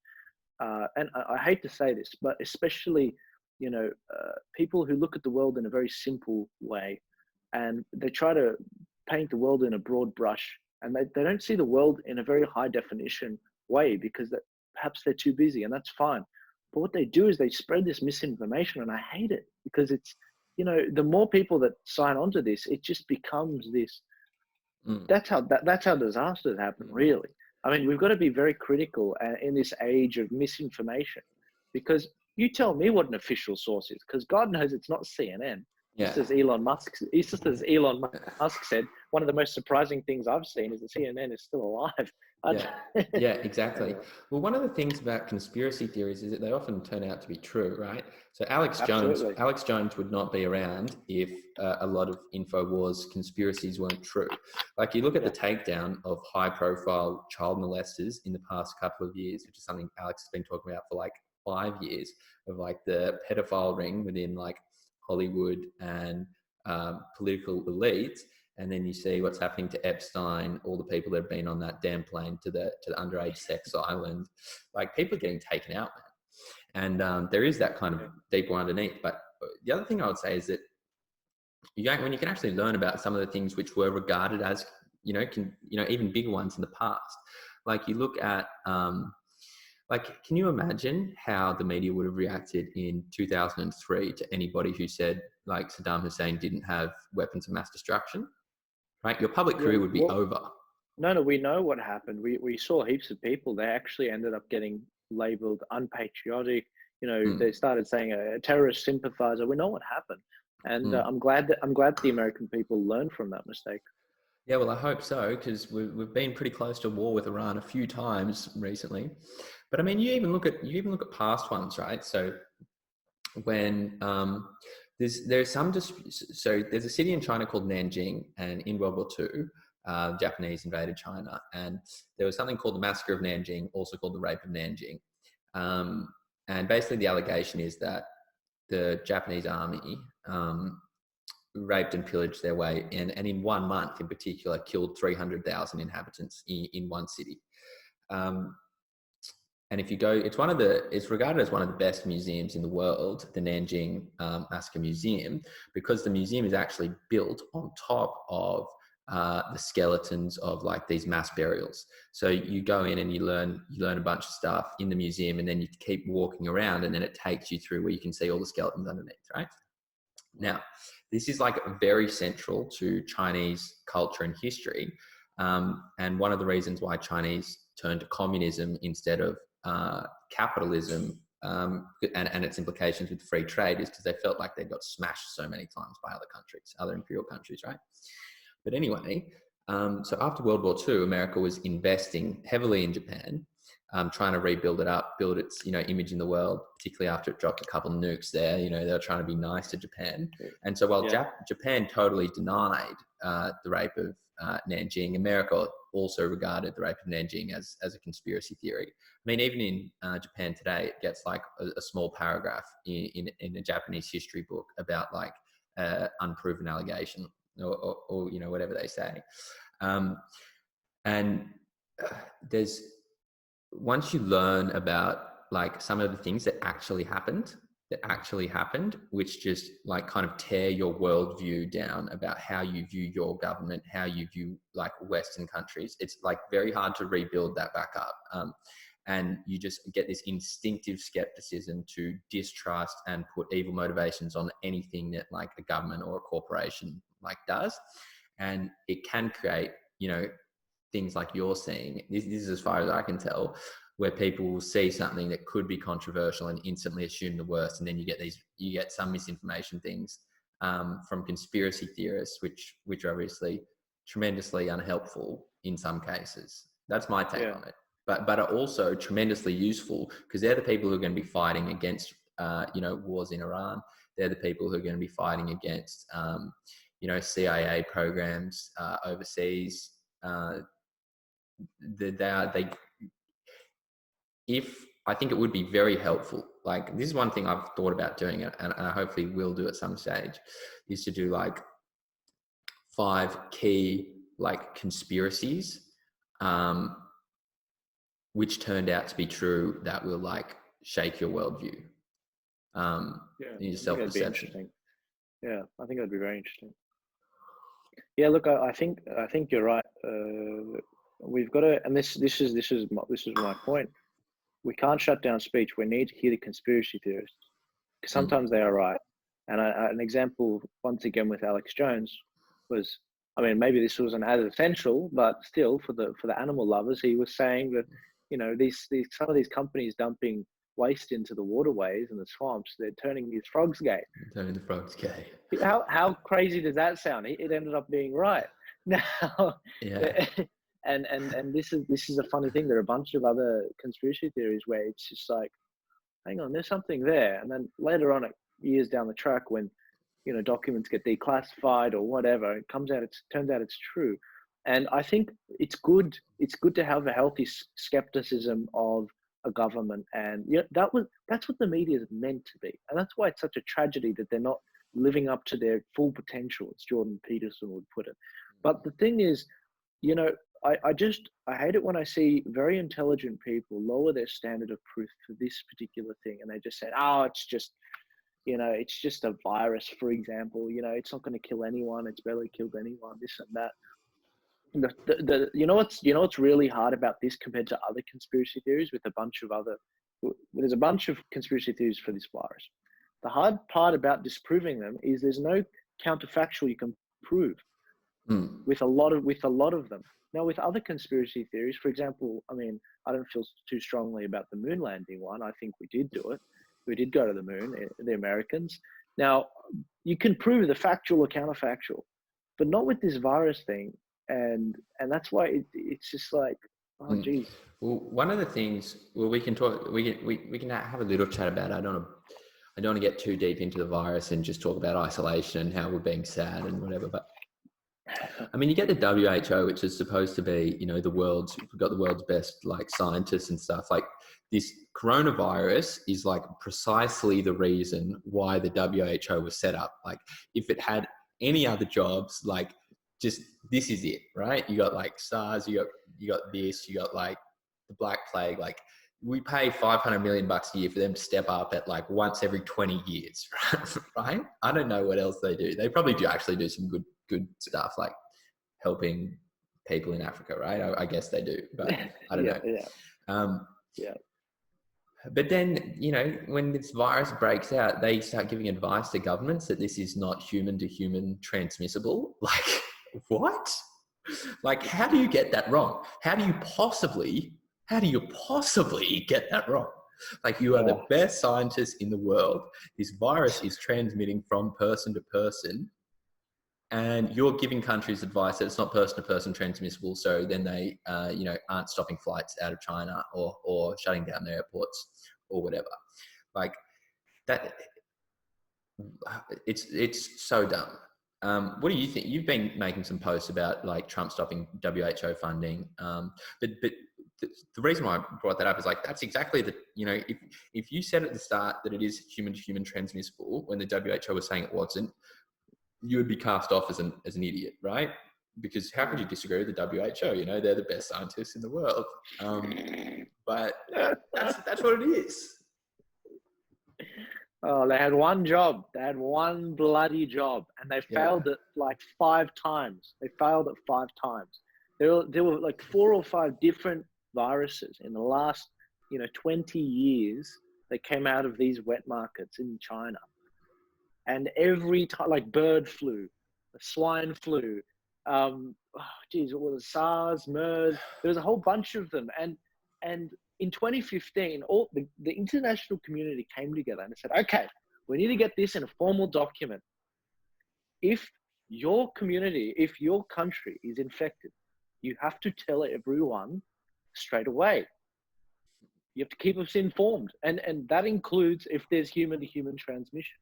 And I hate to say this, but especially, people who look at the world in a very simple way, and they try to paint the world in a broad brush, and they don't see the world in a very high definition way because perhaps they're too busy, and that's fine. But what they do is they spread this misinformation, and I hate it because the more people that sign on to this, it just becomes this. Mm, That's how disasters happen, mm. really. I mean, we've got to be very critical in this age of misinformation, because you tell me what an official source is, because God knows it's not CNN. Yeah. Just as Elon Musk said, one of the most surprising things I've seen is that CNN is still alive. Yeah, yeah, exactly. Anyway, Well, one of the things about conspiracy theories is that they often turn out to be true, right? So absolutely. Alex Jones would not be around if a lot of InfoWars conspiracies weren't true. Like you look at the Yeah. takedown of high-profile child molesters in the past couple of years, which is something Alex has been talking about for like 5 years, of like the pedophile ring within like Hollywood and political elites. And then you see what's happening to Epstein, all the people that have been on that damn plane to the underage sex island. Like people are getting taken out, man. And there is that kind of deeper underneath. But the other thing I would say is that when you can actually learn about some of the things which were regarded as even bigger ones in the past. Like you look at like, can you imagine how the media would have reacted in 2003 to anybody who said like Saddam Hussein didn't have weapons of mass destruction? Right, your public Yeah. career would be Well, over. no, we know what happened. We saw heaps of people. They actually ended up getting labeled unpatriotic. Mm, They started saying a terrorist sympathizer. We know what happened, and mm. I'm glad the American people learned from that mistake. Yeah, well, I hope so because we've been pretty close to war with Iran a few times recently. But I mean, you even look at past ones, right? So when there's some so there's a city in China called Nanjing, and in World War II, Japanese invaded China, and there was something called the Massacre of Nanjing, also called the Rape of Nanjing. Um, and basically, the allegation is that the Japanese army raped and pillaged their way, and in 1 month in particular, killed 300,000 inhabitants in one city. Um, and if you go, it's regarded as one of the best museums in the world, the Nanjing Massacre Museum, because the museum is actually built on top of the skeletons of like these mass burials. So you go in and you learn a bunch of stuff in the museum, and then you keep walking around, and then it takes you through where you can see all the skeletons underneath, right? Now, this is like very central to Chinese culture and history. And one of the reasons why Chinese turned to communism instead of capitalism and its implications with free trade is because they felt like they got smashed so many times by other countries, other imperial countries, right? But anyway, so after World War II, America was investing heavily in Japan, trying to rebuild it up, build its image in the world, particularly after it dropped a couple of nukes there. They were trying to be nice to Japan. And so while Yeah. Japan totally denied the rape of Nanjing, America also regarded the rape of Nanjing as a conspiracy theory. I mean, even in Japan today, it gets like a small paragraph in a Japanese history book about like unproven allegation or whatever they say. And there's once you learn about like some of the things that actually happened, which just like kind of tear your worldview down about how you view your government, how you view like Western countries. It's like very hard to rebuild that back up. And you just get this instinctive skepticism to distrust and put evil motivations on anything that like a government or a corporation like does. And it can create, things like you're seeing. This is as far as I can tell, where people will see something that could be controversial and instantly assume the worst, and then you get some misinformation things from conspiracy theorists, which are obviously tremendously unhelpful in some cases. That's my take on it. But are also tremendously useful because they're the people who are going to be fighting against, wars in Iran. They're the people who are going to be fighting against, CIA programs overseas. I think it would be very helpful. Like, this is one thing I've thought about doing, and I hopefully will do at some stage, is to do like 5 key like conspiracies, which turned out to be true, that will like shake your worldview, your self-perception. Yeah, I think that'd be very interesting. Yeah, look, I think you're right. We've got to, and this is my point. We can't shut down speech. We need to hear the conspiracy theorists, because sometimes they are right. And an example, once again, with Alex Jones was, I mean, maybe this wasn't as essential, but still, for the animal lovers, he was saying that, some of these companies dumping waste into the waterways and the swamps, they're turning these frogs gay. Turning the frogs gay. How crazy does that sound? It ended up being right. Now, yeah. And this is a funny thing. There are a bunch of other conspiracy theories where it's just like, hang on, there's something there. And then later on, years down the track, when documents get declassified or whatever, it turns out it's true. And I think it's good to have a healthy skepticism of a government, and that's what the media is meant to be, and that's why it's such a tragedy that they're not living up to their full potential, as Jordan Peterson would put it. But the thing is, I hate it when I see very intelligent people lower their standard of proof for this particular thing, and they just say, "Oh, it's just a virus, for example. It's not going to kill anyone. It's barely killed anyone. This and that." What's really hard about this compared to other conspiracy theories there's a bunch of conspiracy theories for this virus. The hard part about disproving them is there's no counterfactual you can prove with a lot of them. Now, with other conspiracy theories, for example, I mean, I don't feel too strongly about the moon landing one. I think we did do it. We did go to the moon, the Americans. Now, you can prove the factual or counterfactual, but not with this virus thing. And that's why it's just like, oh geez. Well, one of the things, we can talk, we can have a little chat about it. I don't want to get too deep into the virus and just talk about isolation and how we're being sad and whatever. But I mean, you get the WHO, which is supposed to be, we've got the world's best like scientists and stuff. Like, this coronavirus is like precisely the reason why the WHO was set up. Like, if it had any other jobs, like, just, this is it, right? You got like SARS, you got this, you got like the Black Plague. Like, we pay $500 million a year for them to step up at like once every 20 years, right? I don't know what else they do. They probably do actually do some good stuff, like helping people in Africa, right? I guess they do, but I don't know. Yeah. But then, when this virus breaks out, they start giving advice to governments that this is not human to human transmissible. Like, what? Like, how do you get that wrong? How do you possibly get that wrong? Like, you are the best scientists in the world. This virus is transmitting from person to person, and you're giving countries advice that it's not person to person transmissible. So then they, aren't stopping flights out of China or shutting down their airports or whatever. Like that, it's so dumb. What do you think? You've been making some posts about like Trump stopping WHO funding, but the reason why I brought that up is like, that's exactly if you said at the start that it is human to human transmissible when the WHO was saying it wasn't, you would be cast off as an idiot, right? Because how could you disagree with the WHO? They're the best scientists in the world, but that's what it is. Oh, they had one job. They had one bloody job, and they failed it like 5 times. They failed it 5 times. There were like 4 or 5 different viruses in the last 20 years that came out of these wet markets in China, and every time, like bird flu, swine flu, what was it, SARS, MERS? There was a whole bunch of them, and in 2015, all the international community came together and said, okay, we need to get this in a formal document. if your community, if your country is infected, you have to tell everyone straight away. You have to keep us informed. And that includes if there's human to human transmission.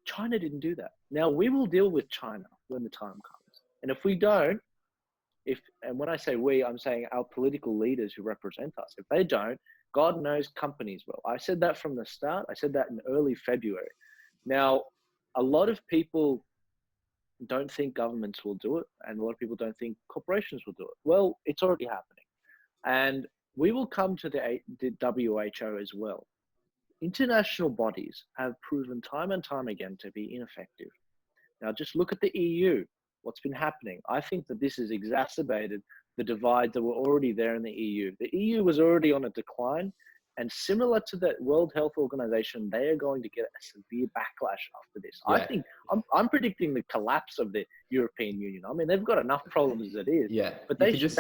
China didn't do that. Now we will deal with China when the time comes. And if we don't, and when I say we, I'm saying our political leaders who represent us. If they don't, God knows companies will. I said that from the start. I said that in early February. Now, a lot of people don't think governments will do it, and a lot of people don't think corporations will do it. Well, it's already happening. And we will come to the WHO as well. International bodies have proven time and time again to be ineffective. Now, just look at the EU, what's been happening. I think that this has exacerbated the divides that were already there in the EU. The EU was already on a decline, and similar to the World Health Organization, they are going to get a severe backlash after this. Yeah. I think I'm predicting the collapse of the European Union. I mean, they've got enough problems as it is. Yeah, but they just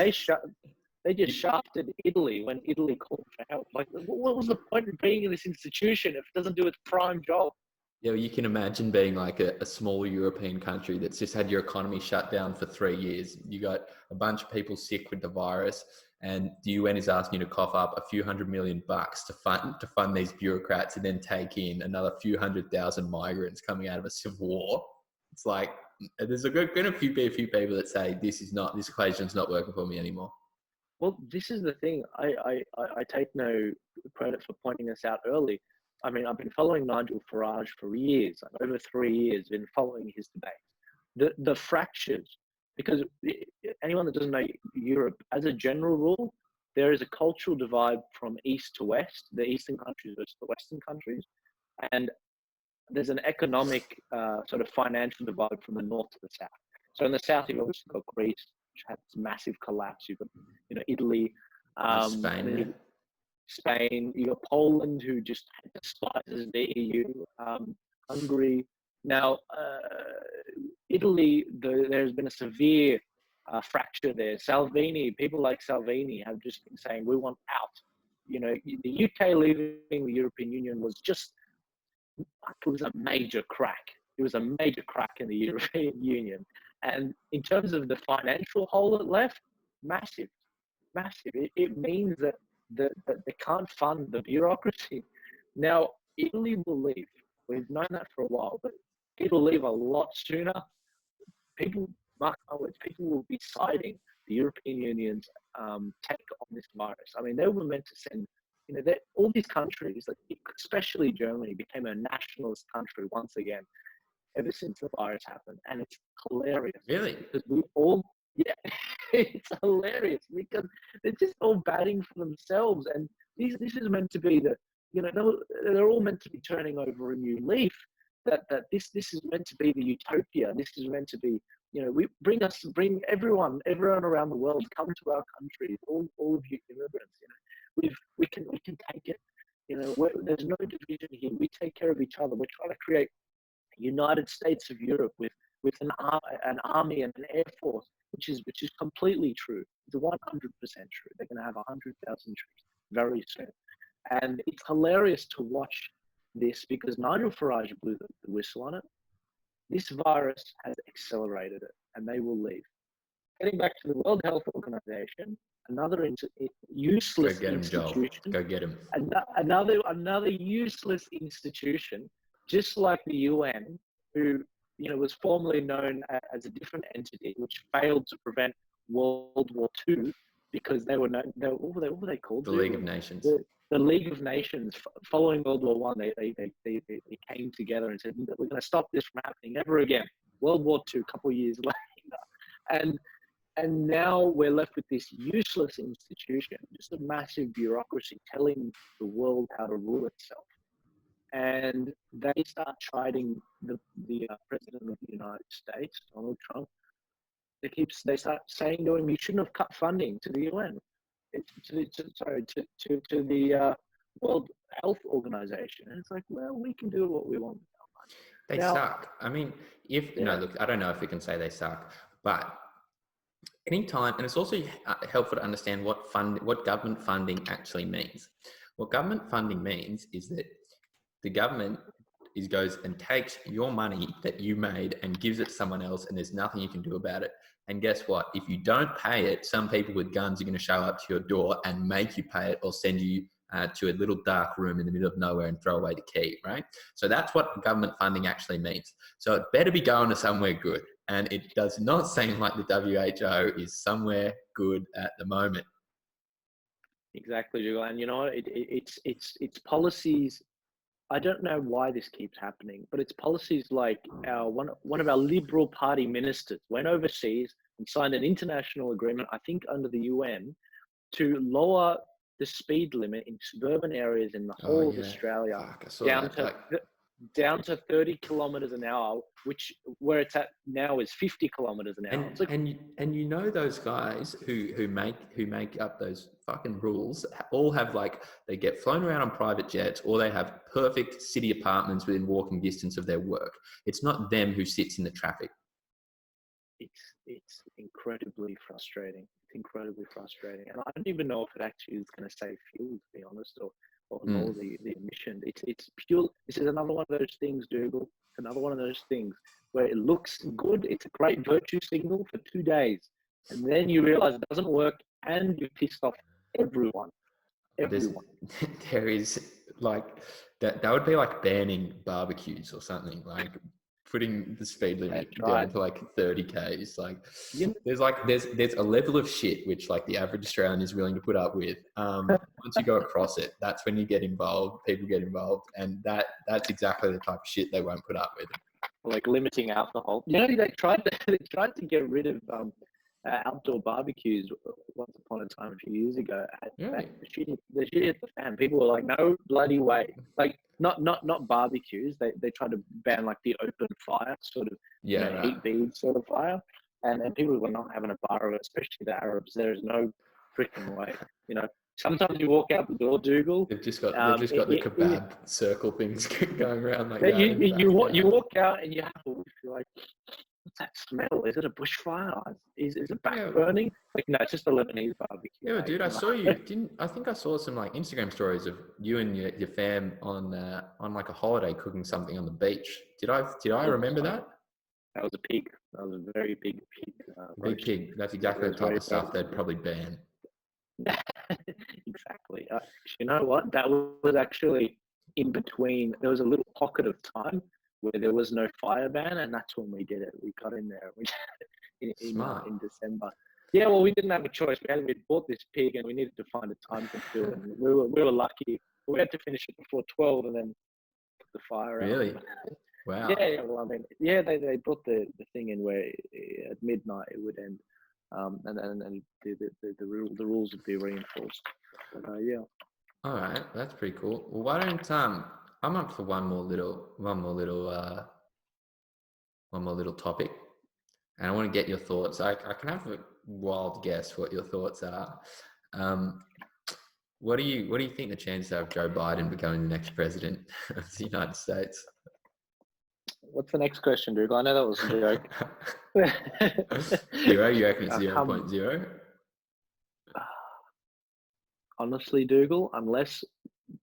shafted Italy when Italy called for help. Like, what was the point of being in this institution if it doesn't do its prime job? Yeah, well, you can imagine being like a small European country that's just had your economy shut down for 3 years. You got a bunch of people sick with the virus, and the UN is asking you to cough up a few $100 million to fund these bureaucrats, and then take in another few 100,000 migrants coming out of a civil war. It's like there's going to be a few people that say this equation's not working for me anymore. Well, this is the thing. I take no credit for pointing this out early. I mean, I've been following Nigel Farage for years, over 3 years, been following his debates. The fractures, because anyone that doesn't know Europe, as a general rule, there is a cultural divide from east to west, the eastern countries versus the western countries. And there's an economic sort of financial divide from the north to the south. So in the south, you've obviously got Greece, which had this massive collapse. You've got, Italy, Spain, you got Poland, who just despises the EU, Hungary. Now, Italy, there's been a severe fracture there. People like Salvini have just been saying, we want out. The UK leaving the European Union was it was a major crack. It was a major crack in the European Union. And in terms of the financial hole it left, massive. It means that they can't fund the bureaucracy. Now, Italy will leave. We've known that for a while, but it'll leave a lot sooner. Mark my words, people will be citing the European Union's take on this virus. I mean, they were meant to send, all these countries, especially Germany, became a nationalist country once again ever since the virus happened. And it's hilarious. Really? Because it's hilarious because they're just all batting for themselves. And this is meant to be they're all meant to be turning over a new leaf. That this is meant to be the utopia. This is meant to be, we bring everyone around the world, come to our country, all of you immigrants. We can take it. There's no division here. We take care of each other. We're trying to create United States of Europe with an army and an air force, which is completely true. It's 100% true. They're going to have 100,000 troops very soon, and it's hilarious to watch this because Nigel Farage blew the whistle on it. This virus has accelerated it, and they will leave. Getting back to the World Health Organization, another useless institution. Go get him. Another useless institution. Just like the UN, who was formerly known as a different entity, which failed to prevent World War II because what were they called? The League of Nations. The League of Nations. Following World War I, they came together and said, we're going to stop this from happening ever again. World War II, a couple of years later, and now we're left with this useless institution, just a massive bureaucracy telling the world how to rule itself. And they start chiding the president of the United States, Donald Trump. They start saying to him, you shouldn't have cut funding to the UN, to the World Health Organization. And it's like, well, we can do what we want. They suck. I mean, look, I don't know if we can say they suck, but anytime, and it's also helpful to understand what government funding actually means. What government funding means is that the government is goes and takes your money that you made and gives it to someone else, and there's nothing you can do about it. And guess what? If you don't pay it, some people with guns are going to show up to your door and make you pay it, or send you to a little dark room in the middle of nowhere and throw away the key, right? So that's what government funding actually means. So it better be going to somewhere good. And it does not seem like the WHO is somewhere good at the moment. Exactly, Jugal. And you know, it's policies. I don't know why this keeps happening, but it's policies like one of our Liberal Party ministers went overseas and signed an international agreement, I think under the UN, to lower the speed limit in suburban areas in the whole of Australia down to 30 kilometers an hour, which where it's at now is 50 kilometers an hour. And you know, those guys who make up those fucking rules all have, like, they get flown around on private jets, or they have perfect city apartments within walking distance of their work. It's not them who sits in the traffic. It's incredibly frustrating. It's incredibly frustrating, and I don't even know if it actually is going to save fuel, to be honest, or lower the emission. It's pure. This is another one of those things, Dougal. It's another one of those things where it looks good. It's a great virtue signal for 2 days, and then you realize it doesn't work, and you pissed off everyone. There is, like, that would be like banning barbecues or something, like putting the speed limit down to like 30 k's. Like, there's a level of shit which, like, the average Australian is willing to put up with. Once you go across it, that's when you get involved. People get involved, and that's exactly the type of shit they won't put up with. Like limiting alcohol. You know, they tried to get rid of outdoor barbecues once upon a time, a few years ago. The shit hit the fan. People were like, "No bloody way!" Like, not barbecues. They tried to ban, like, the open fire sort of, heat bead sort of fire, and people were not having a bar of it, especially the Arabs. There is no freaking way. You know, sometimes you walk out the door, Dougal. They've just got the kebab circle things going around like that. You walk out and you have to, you're like, what's that smell? Is it a bushfire? Is it back burning? Like, no, it's just a Lebanese barbecue. Yeah, dude, I saw you. I think I saw some, like, Instagram stories of you and your fam on like a holiday cooking something on the beach. Did I remember that? That was a pig. That was a very big pig. Big pig. That's exactly the type of stuff they'd probably ban. Exactly. You know what? That was actually in between. There was a little pocket of time where there was no fire ban, and that's when we did it. We got in there in December. Yeah, well, we didn't have a choice. We bought this pig, and we needed to find a time to do it. And we were lucky. We had to finish it before 12, and then put the fire out. Really? Wow. Yeah. Well, I mean, yeah, they brought the thing in where at midnight it would end, and then the rules would be reinforced. But, yeah. All right, that's pretty cool. Well, why don't I'm up for one more little topic, and I want to get your thoughts. I can have a wild guess what your thoughts are. What do you think the chances are of Joe Biden becoming the next president of the United States? What's the next question, Dougal? I know that was a joke. Zero? You reckon it's 0.0? Honestly, Dougal, unless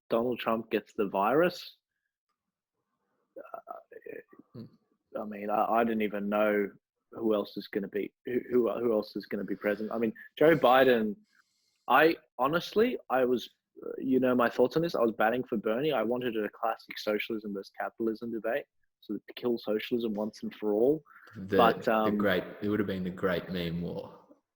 Donald Trump gets the virus, I mean, I didn't even know who else is going to be who else is going to be president. I mean, Joe Biden. I was, my thoughts on this. I was batting for Bernie. I wanted a classic socialism versus capitalism debate, so to kill socialism once and for all. It would have been the great meme war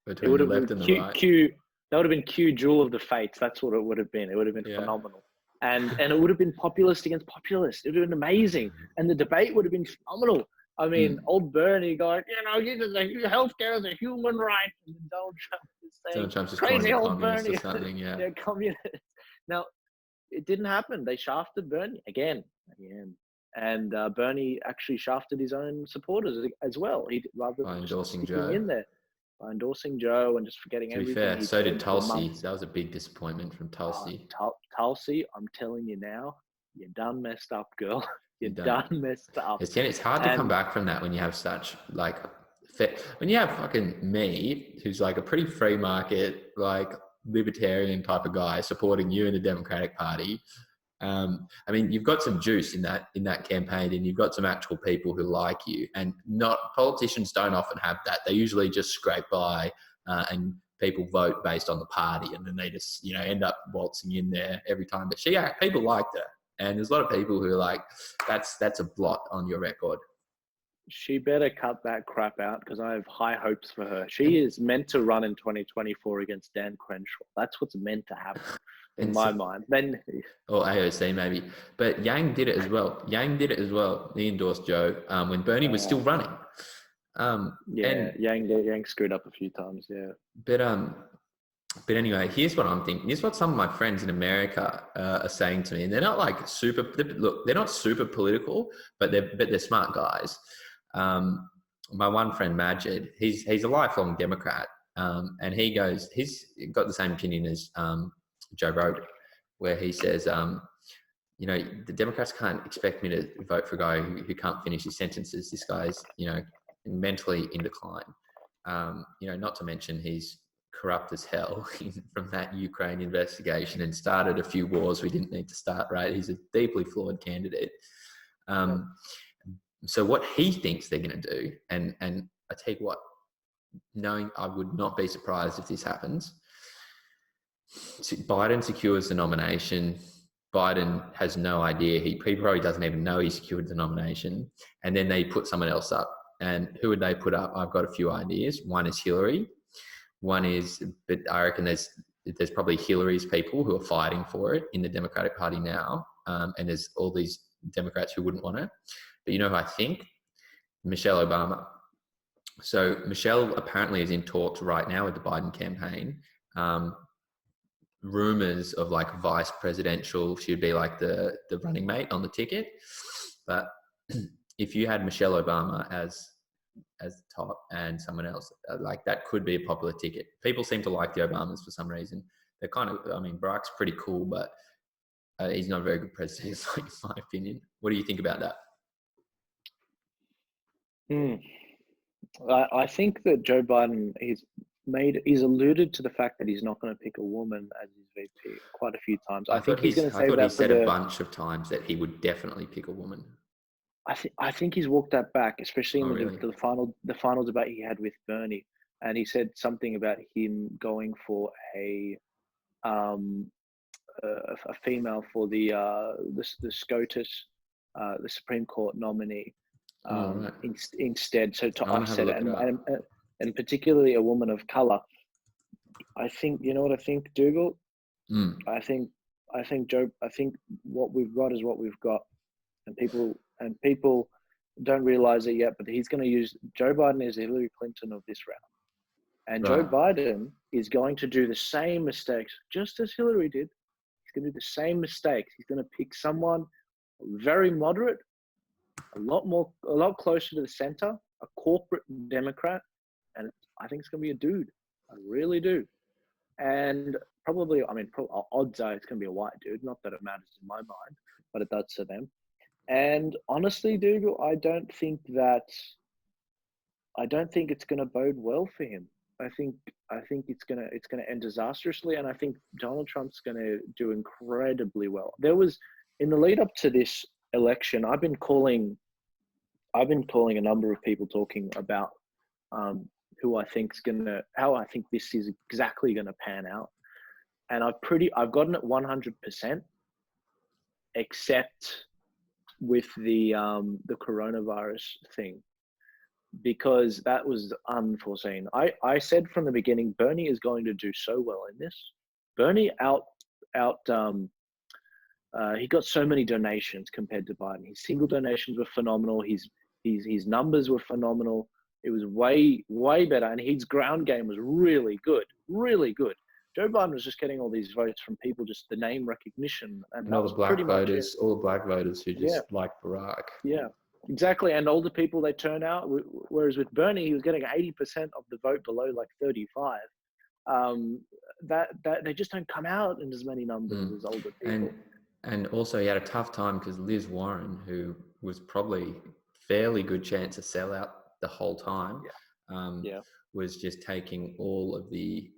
between the left and the right. That would have been Q Duel of the Fates. That's what it would have been. It would have been phenomenal. And it would have been populist against populist. It would have been amazing. And the debate would have been phenomenal. I mean, old Bernie going, healthcare is a human right. And Donald Trump is saying, Trump's crazy old Bernie. Or something, yeah. They're communists. Now, it didn't happen. They shafted Bernie again. And Bernie actually shafted his own supporters as well. Rather than endorsing Joe. In there. By endorsing Joe and just forgetting everything. To be fair, so did Tulsi. That was a big disappointment from Tulsi. Tulsi, I'm telling you now, you're done messed up, girl. You're done messed up. It's hard to come back from that when you have such, like, when you have fucking me, who's like a pretty free market, like, libertarian type of guy supporting you in the Democratic Party, I mean, you've got some juice in that campaign, and you've got some actual people who like you. And not politicians don't often have that. They usually just scrape by, and people vote based on the party, and then they just end up waltzing in there every time. But people liked her, and there's a lot of people who are like, that's a blot on your record. She better cut that crap out, because I have high hopes for her. She is meant to run in 2024 against Dan Crenshaw. That's what's meant to happen in my mind. Then, or AOC maybe. But Yang did it as well. He endorsed Joe when Bernie was still running. Yang screwed up a few times. Yeah. But anyway, here's what I'm thinking. Here's what some of my friends in America are saying to me, and they're not like they're not super political, but they're smart guys. My one friend Majid, he's a lifelong Democrat, and he's got the same opinion as Joe Rogan, where he says, the Democrats can't expect me to vote for a guy who can't finish his sentences. This guy's mentally in decline. Not to mention he's corrupt as hell from that Ukraine investigation and started a few wars we didn't need to start, right? He's a deeply flawed candidate. So what he thinks they're going to do, and I tell you what, knowing I would not be surprised if this happens, Biden secures the nomination. Biden has no idea. He probably doesn't even know he secured the nomination. And then they put someone else up. And who would they put up? I've got a few ideas. One is Hillary. But I reckon there's probably Hillary's people who are fighting for it in the Democratic Party now. And there's all these Democrats who wouldn't want it. But you know who I think? Michelle Obama. So Michelle apparently is in talks right now with the Biden campaign. Rumors of like vice presidential, she'd be like the running mate on the ticket. But if you had Michelle Obama as the top and someone else, like that could be a popular ticket. People seem to like the Obamas for some reason. They're Barack's pretty cool, but he's not a very good president, in my opinion. What do you think about that? I think that Joe Biden, he's alluded to the fact that he's not going to pick a woman as his VP quite a few times. I think he's going to say that. He said a bunch of times that he would definitely pick a woman. I think he's walked that back, especially in the final debate he had with Bernie, and he said something about him going for a female for the SCOTUS, the Supreme Court nominee. Right. Instead, so to offset it, and particularly a woman of color. I think, you know what I think, Dougal? I think what we've got is what we've got, and people don't realize it yet. But he's going to use Joe Biden as Hillary Clinton of this round, and Joe Biden is going to do the same mistakes just as Hillary did. He's going to do the same mistakes. He's going to pick someone very moderate, a lot closer to the center, a corporate Democrat, and I think it's going to be a dude. I really do. And probably, odds are it's going to be a white dude. Not that it matters in my mind, but it does to them. And honestly, dude, I don't think it's going to bode well for him. I think it's going to end disastrously, and I think Donald Trump's going to do incredibly well. There was, in the lead up to this election, I've been calling a number of people talking about how I think this is exactly going to pan out, and I've gotten it 100%, except with the coronavirus thing, because that was unforeseen. I said from the beginning, Bernie is going to do so well in this. Bernie he got so many donations compared to Biden. His single donations were phenomenal. His numbers were phenomenal. It was way, way better. And his ground game was really good, really good. Joe Biden was just getting all these votes from people, just the name recognition. And all the black voters, who just like Barack. Yeah, exactly. And older people, they turn out. Whereas with Bernie, he was getting 80% of the vote below like 35. That they just don't come out in as many numbers as older people. And also he had a tough time because Liz Warren, who was probably fairly good chance to sell out the whole time, was just taking all of the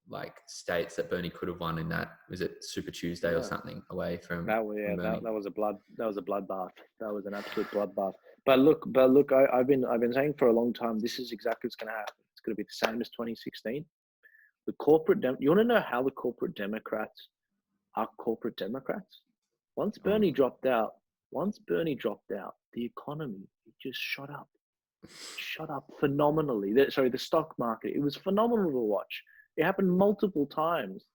like states that Bernie could have won in that. Was it Super Tuesday or something away from that Bernie? was a bloodbath. That was an absolute bloodbath. But look, I've been saying for a long time, this is exactly what's going to happen. It's going to be the same as 2016. The you want to know how the corporate Democrats are corporate Democrats? Once Bernie dropped out, the economy just shot up phenomenally. The stock market, it was phenomenal to watch. It happened multiple times.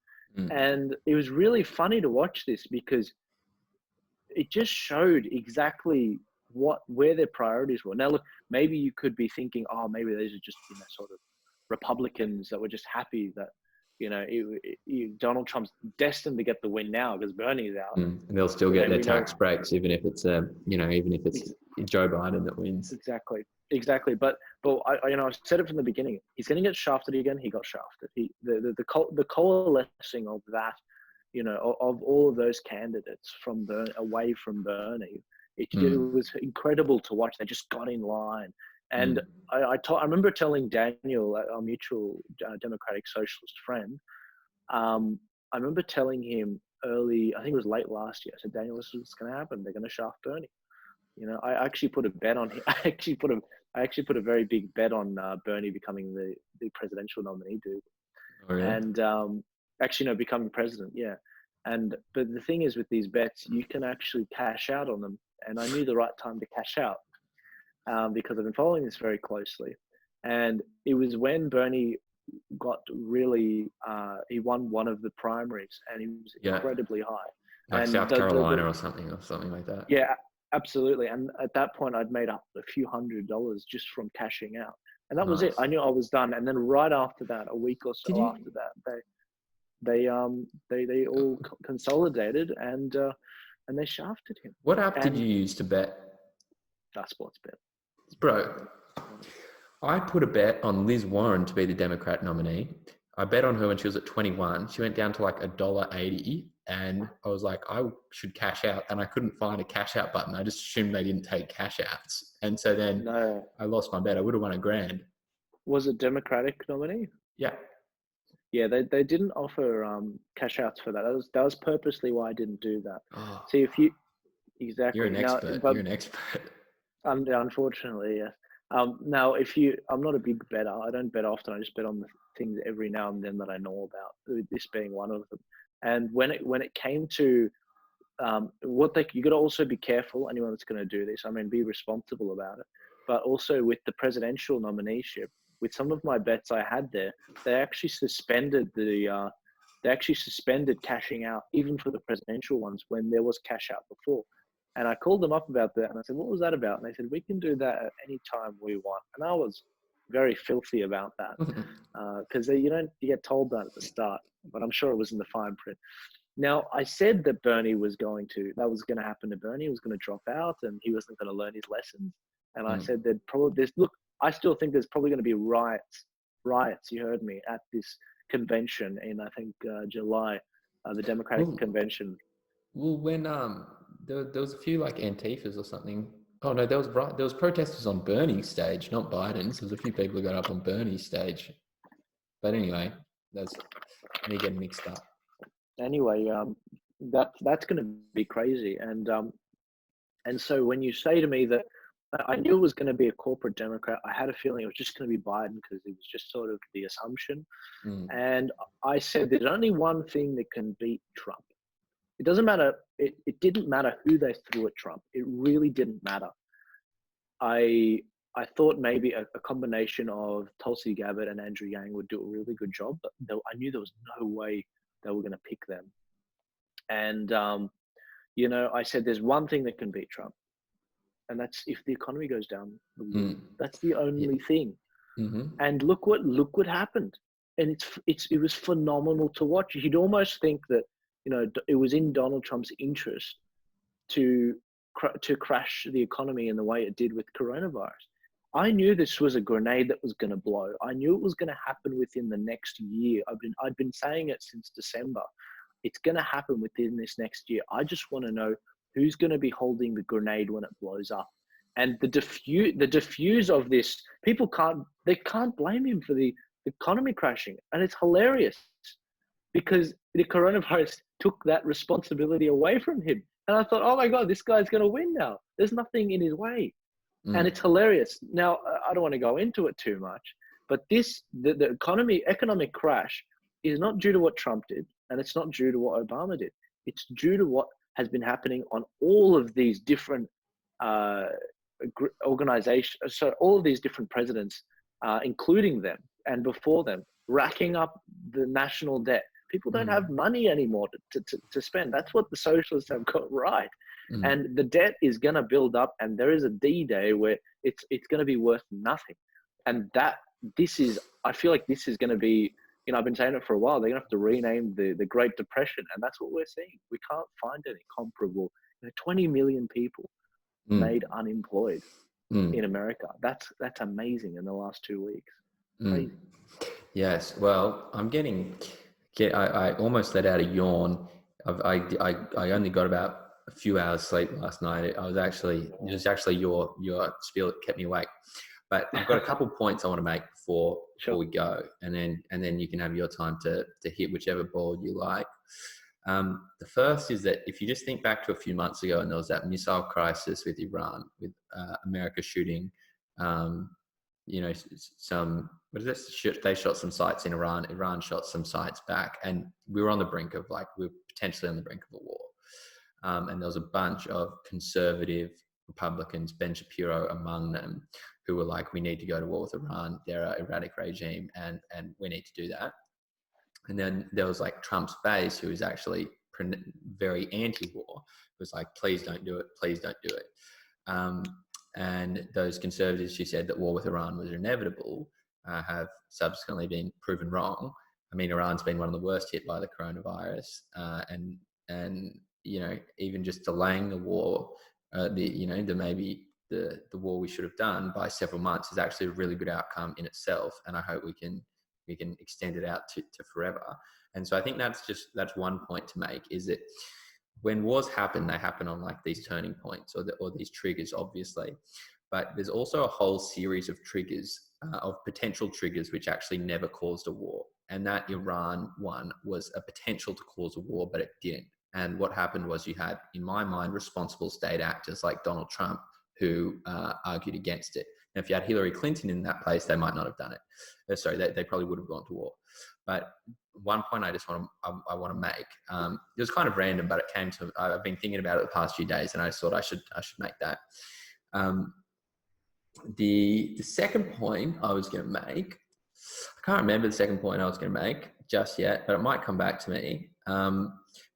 And it was really funny to watch this because it just showed exactly where their priorities were. Now, look, maybe you could be thinking, oh, maybe these are just, sort of Republicans that were just happy that, Donald Trump's destined to get the win now because Bernie's out. And they'll still get their tax breaks, even if it's Joe Biden that wins. Exactly. But I said it from the beginning. He's going to get shafted again. He got shafted. The coalescing of that, of all of those candidates away from Bernie, it was incredible to watch. They just got in line. And I remember telling Daniel, our mutual Democratic Socialist friend, I remember telling him early, I think it was late last year. I said, Daniel, this is what's going to happen. They're going to shaft Bernie. I actually put a bet on him. I actually put a very big bet on Bernie becoming the presidential nominee, dude. Oh, really? And becoming president. Yeah. But the thing is with these bets, you can actually cash out on them. And I knew the right time to cash out because I've been following this very closely. And it was when Bernie got really, he won one of the primaries and he was incredibly high. Like South Carolina or something like that. Yeah, absolutely. And at that point, I'd made up a few $100s just from cashing out. And that was it. I knew I was done. And then right after that, a week or so after that, they all consolidated and they shafted him. What app did you use to bet? Sports bet. Bro, I put a bet on Liz Warren to be the Democrat nominee. I bet on her when she was at 21. She went down to like $1.80 and I was like, I should cash out, and I couldn't find a cash out button. I just assumed they didn't take cash outs. And so then I lost my bet. I would have won $1,000. Was it Democratic nominee? Yeah. Yeah, they didn't offer cash outs for that. That was purposely why I didn't do that. Oh, See, if you exactly, you're an expert. You're an expert. Unfortunately, yes. Now, I'm not a big bettor. I don't bet often. I just bet on the things every now and then that I know about. This being one of them. And when it came to you got to also be careful. Anyone that's going to do this, I mean, be responsible about it. But also with the presidential nomination, with some of my bets I had there, they actually suspended cashing out even for the presidential ones when there was cash out before. And I called them up about that and I said, what was that about? And they said, we can do that at any time we want. And I was very filthy about that because you get told that at the start, but I'm sure it was in the fine print. Now, I said that that was going to happen to Bernie. He was going to drop out and he wasn't going to learn his lessons. And I said that I still think there's probably going to be riots, you heard me, at this convention in, I think, July, the Democratic convention. Well, when there was a few like Antifas or something. Oh no, there was protesters on Bernie's stage, not Biden's. There was a few people who got up on Bernie's stage. But anyway, that's me getting mixed up. Anyway, that's going to be crazy, and so when you say to me that I knew it was going to be a corporate Democrat, I had a feeling it was just going to be Biden because it was just sort of the assumption. And I said there's only one thing that can beat Trump. It doesn't matter. It didn't matter who they threw at Trump. It really didn't matter. I thought maybe a combination of Tulsi Gabbard and Andrew Yang would do a really good job, but I knew there was no way they were going to pick them. And, I said, there's one thing that can beat Trump. And that's if the economy goes down. That's the only thing. And look what happened. And it was phenomenal to watch. You'd almost think that, it was in Donald Trump's interest to crash the economy in the way it did with coronavirus. I knew this was a grenade that was going to blow. I knew it was going to happen within the next year. I'd been saying it since December. It's going to happen within this next year. I just want to know who's going to be holding the grenade when it blows up. And the diffuse of this, people can't blame him for the the economy crashing. And it's hilarious because the coronavirus took that responsibility away from him. And I thought, oh my God, this guy's going to win now. There's nothing in his way. And it's hilarious. Now, I don't want to go into it too much, but the economic crash is not due to what Trump did, and it's not due to what Obama did. It's due to what has been happening on all of these different organizations. So all of these different presidents, including them and before them, racking up the national debt. People don't have money anymore to spend. That's what the socialists have got right. And the debt is going to build up, and there is a D-Day where it's going to be worth nothing. And I feel like this is going to be, I've been saying it for a while, they're going to have to rename the Great Depression, and that's what we're seeing. We can't find any comparable. 20 million people made unemployed in America. That's amazing in the last 2 weeks. Crazy. Yes. Well, I almost let out a yawn. I only got about a few hours sleep last night. It was actually your spiel that kept me awake. But I've got a couple points I want to make before we go, and then you can have your time to hit whichever ball you like. The first is that if you just think back to a few months ago, and there was that missile crisis with Iran, with America shooting, they shot some sites in Iran. Iran shot some sites back, and we were on the brink of we were potentially on the brink of a war. And there was a bunch of conservative Republicans, Ben Shapiro among them, who were like, we need to go to war with Iran. They're an erratic regime, and we need to do that. And then there was Trump's base, who was actually very anti-war, was like, please don't do it, please don't do it. And those conservatives who said that war with Iran was inevitable have subsequently been proven wrong. I mean, Iran's been one of the worst hit by the coronavirus, and even just delaying the war, maybe the war we should have done by several months is actually a really good outcome in itself. And I hope we can extend it out to forever. And so I think that's one point to make, is that when wars happen, they happen on these turning points or these triggers, obviously. But there's also a whole series of triggers, of potential triggers, which actually never caused a war. And that Iran one was a potential to cause a war, but it didn't. And what happened was you had, in my mind, responsible state actors like Donald Trump who argued against it. And if you had Hillary Clinton in that place, they might not have done it. They probably would have gone to war. But one point I want to make. It was kind of random, but it came to. I've been thinking about it the past few days, and I thought I should make that. The second point I was going to make. I can't remember the second point I was going to make just yet, but it might come back to me.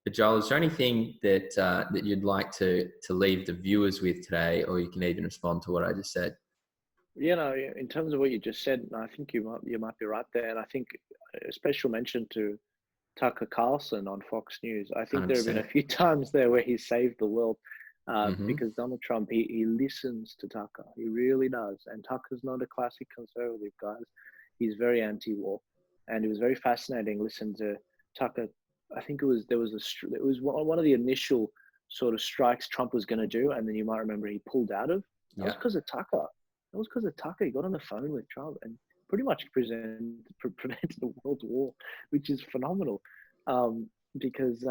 But Joel, is there anything that you'd like to leave the viewers with today, or you can even respond to what I just said? In terms of what you just said, I think you might be right there, and I think a special mention to Tucker Carlson on Fox News. I think 100%. There have been a few times there where he saved the world because Donald Trump, he listens to Tucker. He really does. And Tucker's not a classic conservative, guys. He's very anti-war, and it was very fascinating listening to Tucker. I think it was one of the initial sort of strikes Trump was going to do, and then you might remember he pulled out of. That was because of Tucker. That was because of Tucker. He got on the phone with Trump and pretty much prevented a world war, which is phenomenal, because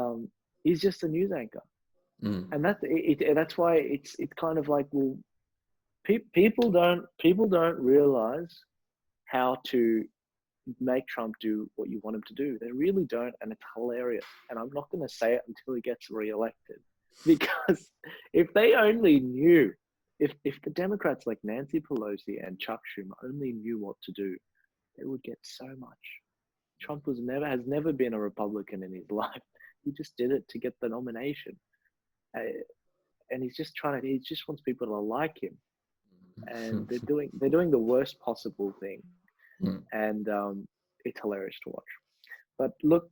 he's just a news anchor, and that's why it's kind of like, well, people don't realize how to make Trump do what you want him to do. They really don't, and it's hilarious. And I'm not going to say it until he gets reelected, because if they only knew. If the Democrats like Nancy Pelosi and Chuck Schumer only knew what to do, they would get so much. Trump has never been a Republican in his life. He just did it to get the nomination, and he just wants people to like him, and they're doing the worst possible thing, and it's hilarious to watch. But look,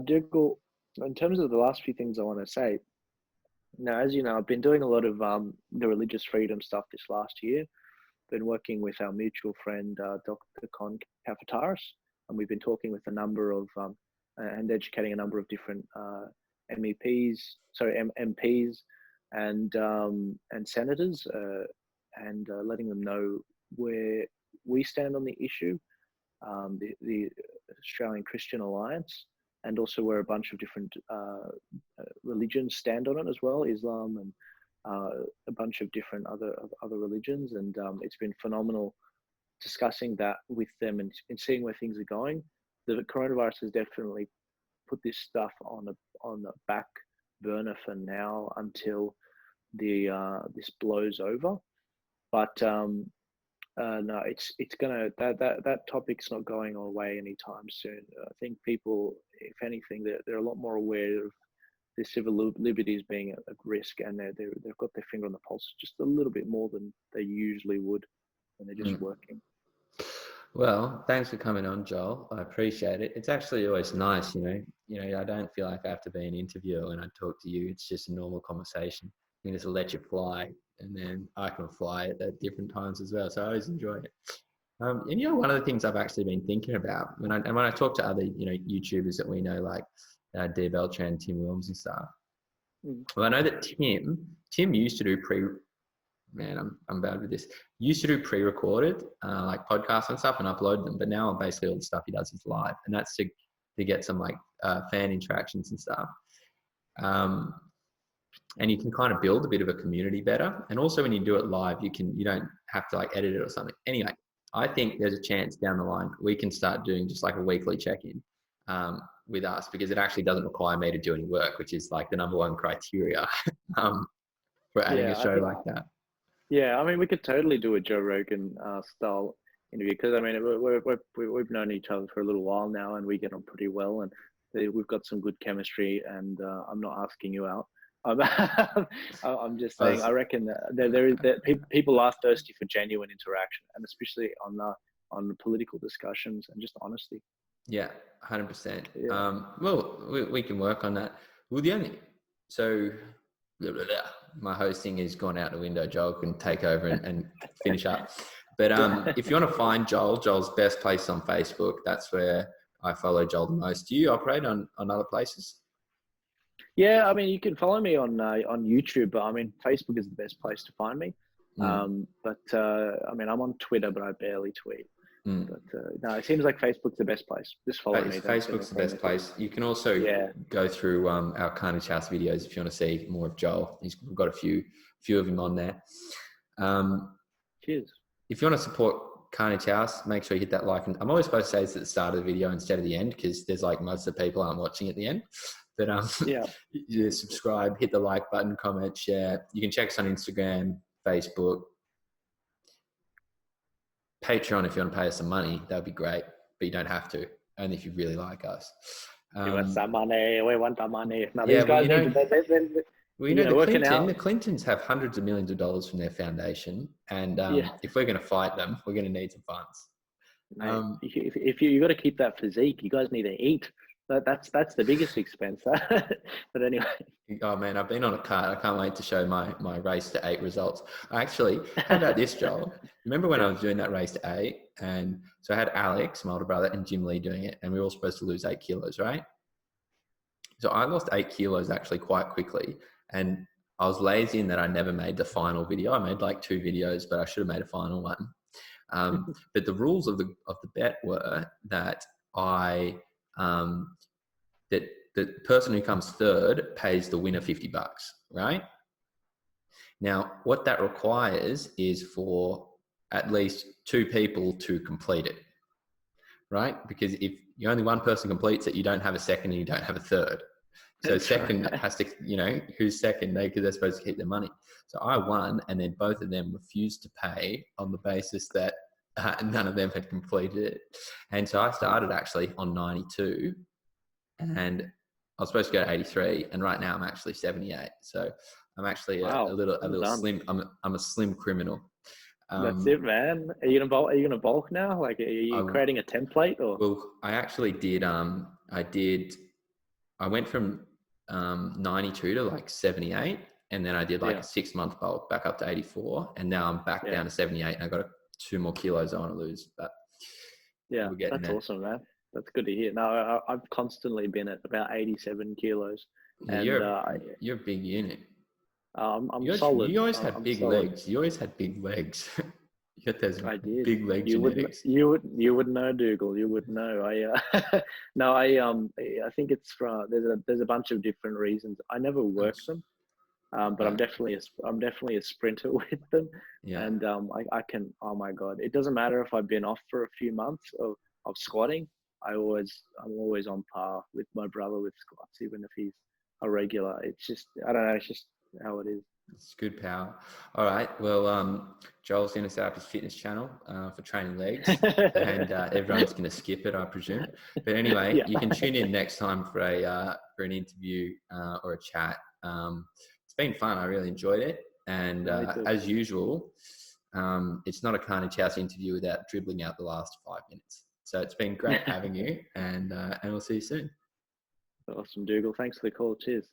Dougal, in terms of the last few things I want to say. Now, as you know, I've been doing a lot of the religious freedom stuff this last year. Been working with our mutual friend, Dr. Con Cafetaris, and we've been talking with a number of and educating a number of different MPs and senators, and letting them know where we stand on the issue. the Australian Christian Alliance, and also where a bunch of different religions stand on it as well, Islam and a bunch of different other religions, and it's been phenomenal discussing that with them and seeing where things are going. The coronavirus has definitely put this stuff on the back burner for now until this blows over. But no, it's gonna that topic's not going away anytime soon. I think people, if anything, they're a lot more aware of the civil liberties being at risk, and they've got their finger on the pulse just a little bit more than they usually would when they're just working. Well, thanks for coming on, Joel. I appreciate it. It's actually always nice, you know, I don't feel like I have to be an interviewer when I talk to you. It's just a normal conversation. You just let you fly, and then I can fly at different times as well. So I always enjoy it. And you know, one of the things I've actually been thinking about when I talk to other, you know, YouTubers that we know, like Dave Beltran, Tim Wilms and stuff. Well, I know that Tim used to do I'm bad with this. Used to do pre-recorded like podcasts and stuff and upload them, but now basically all the stuff he does is live, and that's to get some like fan interactions and stuff. And you can kind of build a bit of a community better. And also when you do it live, you don't have to like edit it or something. Anyway, I think there's a chance down the line we can start doing just like a weekly check-in with us, because it actually doesn't require me to do any work, which is like the number one criteria for adding a show like that. Yeah, I mean, we could totally do a Joe Rogan style interview, because I mean, we've known each other for a little while now, and we get on pretty well, and we've got some good chemistry. And I'm not asking you out. I'm just saying. I reckon that people are thirsty for genuine interaction, and especially on the political discussions and just honesty. Yeah, 100%. Well, we can work on that. Well, my hosting has gone out the window. Joel can take over and finish up. But if you want to find Joel's best place on Facebook. That's where I follow Joel the most. Do you operate on other places? Yeah, I mean, you can follow me on YouTube, but I mean, Facebook is the best place to find me. But I mean, I'm on Twitter, but I barely tweet. But no, it seems like Facebook's the best place. Just follow me. Facebook's the best place. You can also go through our Carnage House videos if you want to see more of Joel. We've got a few of him on there. Cheers. If you want to support Carnage House, make sure you hit that like. And I'm always supposed to say it's at the start of the video instead of the end, because there's like most of the people aren't watching at the end. But you subscribe, hit the like button, comment, share. You can check us on Instagram, Facebook, Patreon. If you want to pay us some money, that would be great, but you don't have to, only if you really like us. Give us some money. We want the money. Now, these guys the Clintons have hundreds of millions of dollars from their foundation, and if we're going to fight them, we're going to need some funds. Mate, if you got to keep that physique, you guys need to eat. That's the biggest expense. But anyway. Oh man, I've been on a cart. I can't wait to show my race to 8 results. Actually, how about this, Joel? Remember when I was doing that race to 8? And so I had Alex, my older brother, and Jim Lee doing it, and we were all supposed to lose 8 kilos, right? So I lost 8 kilos actually quite quickly, and I was lazy in that I never made the final video. I made like 2 videos, but I should have made a final one. But the rules of the bet were that that the person who comes third pays the winner $50, right? Now, what that requires is for at least 2 people to complete it, right? Because if only one person completes it, you don't have a second and you don't have a third. So second has to, who's second? Because they're supposed to keep their money. So I won, and then both of them refused to pay on the basis that none of them had completed it. And so I started actually on 92, and I was supposed to go to 83, and right now I'm actually 78. So I'm actually a little slim. I'm a slim criminal. That's it, man. Are you gonna bulk now? Like, are you creating a template or? Well, I actually did. I went from 92 to like 78, and then I did like a 6-month bulk back up to 84, and now I'm back down to 78, and I got 2 more kilos I want to lose. But that's awesome, man. That's good to hear. No, I've constantly been at about 87 kilos. And you're a big unit. I'm solid. You always had big legs. You always had big legs. You got those I did. big leg You would genetics. you would know, Dougal. You would know. No, I think it's from there's a bunch of different reasons. I never worked them, but Right. I'm definitely a sprinter with them, Yeah. and I can. Oh my god, it doesn't matter if I've been off for a few months of squatting. I'm always on par with my brother with squats, even if he's a regular. It's just I don't know. It's just how it is. It's good power. All right. Well, Joel's going to set up his fitness channel for training legs, and everyone's going to skip it, I presume. But anyway, Yeah. you can tune in next time for for an interview or a chat. It's been fun. I really enjoyed it, and Me too. as usual, it's not a Carnage House interview without dribbling out the last 5 minutes. So it's been great having you, and we'll see you soon. Awesome, Dougal. Thanks for the call. Cheers.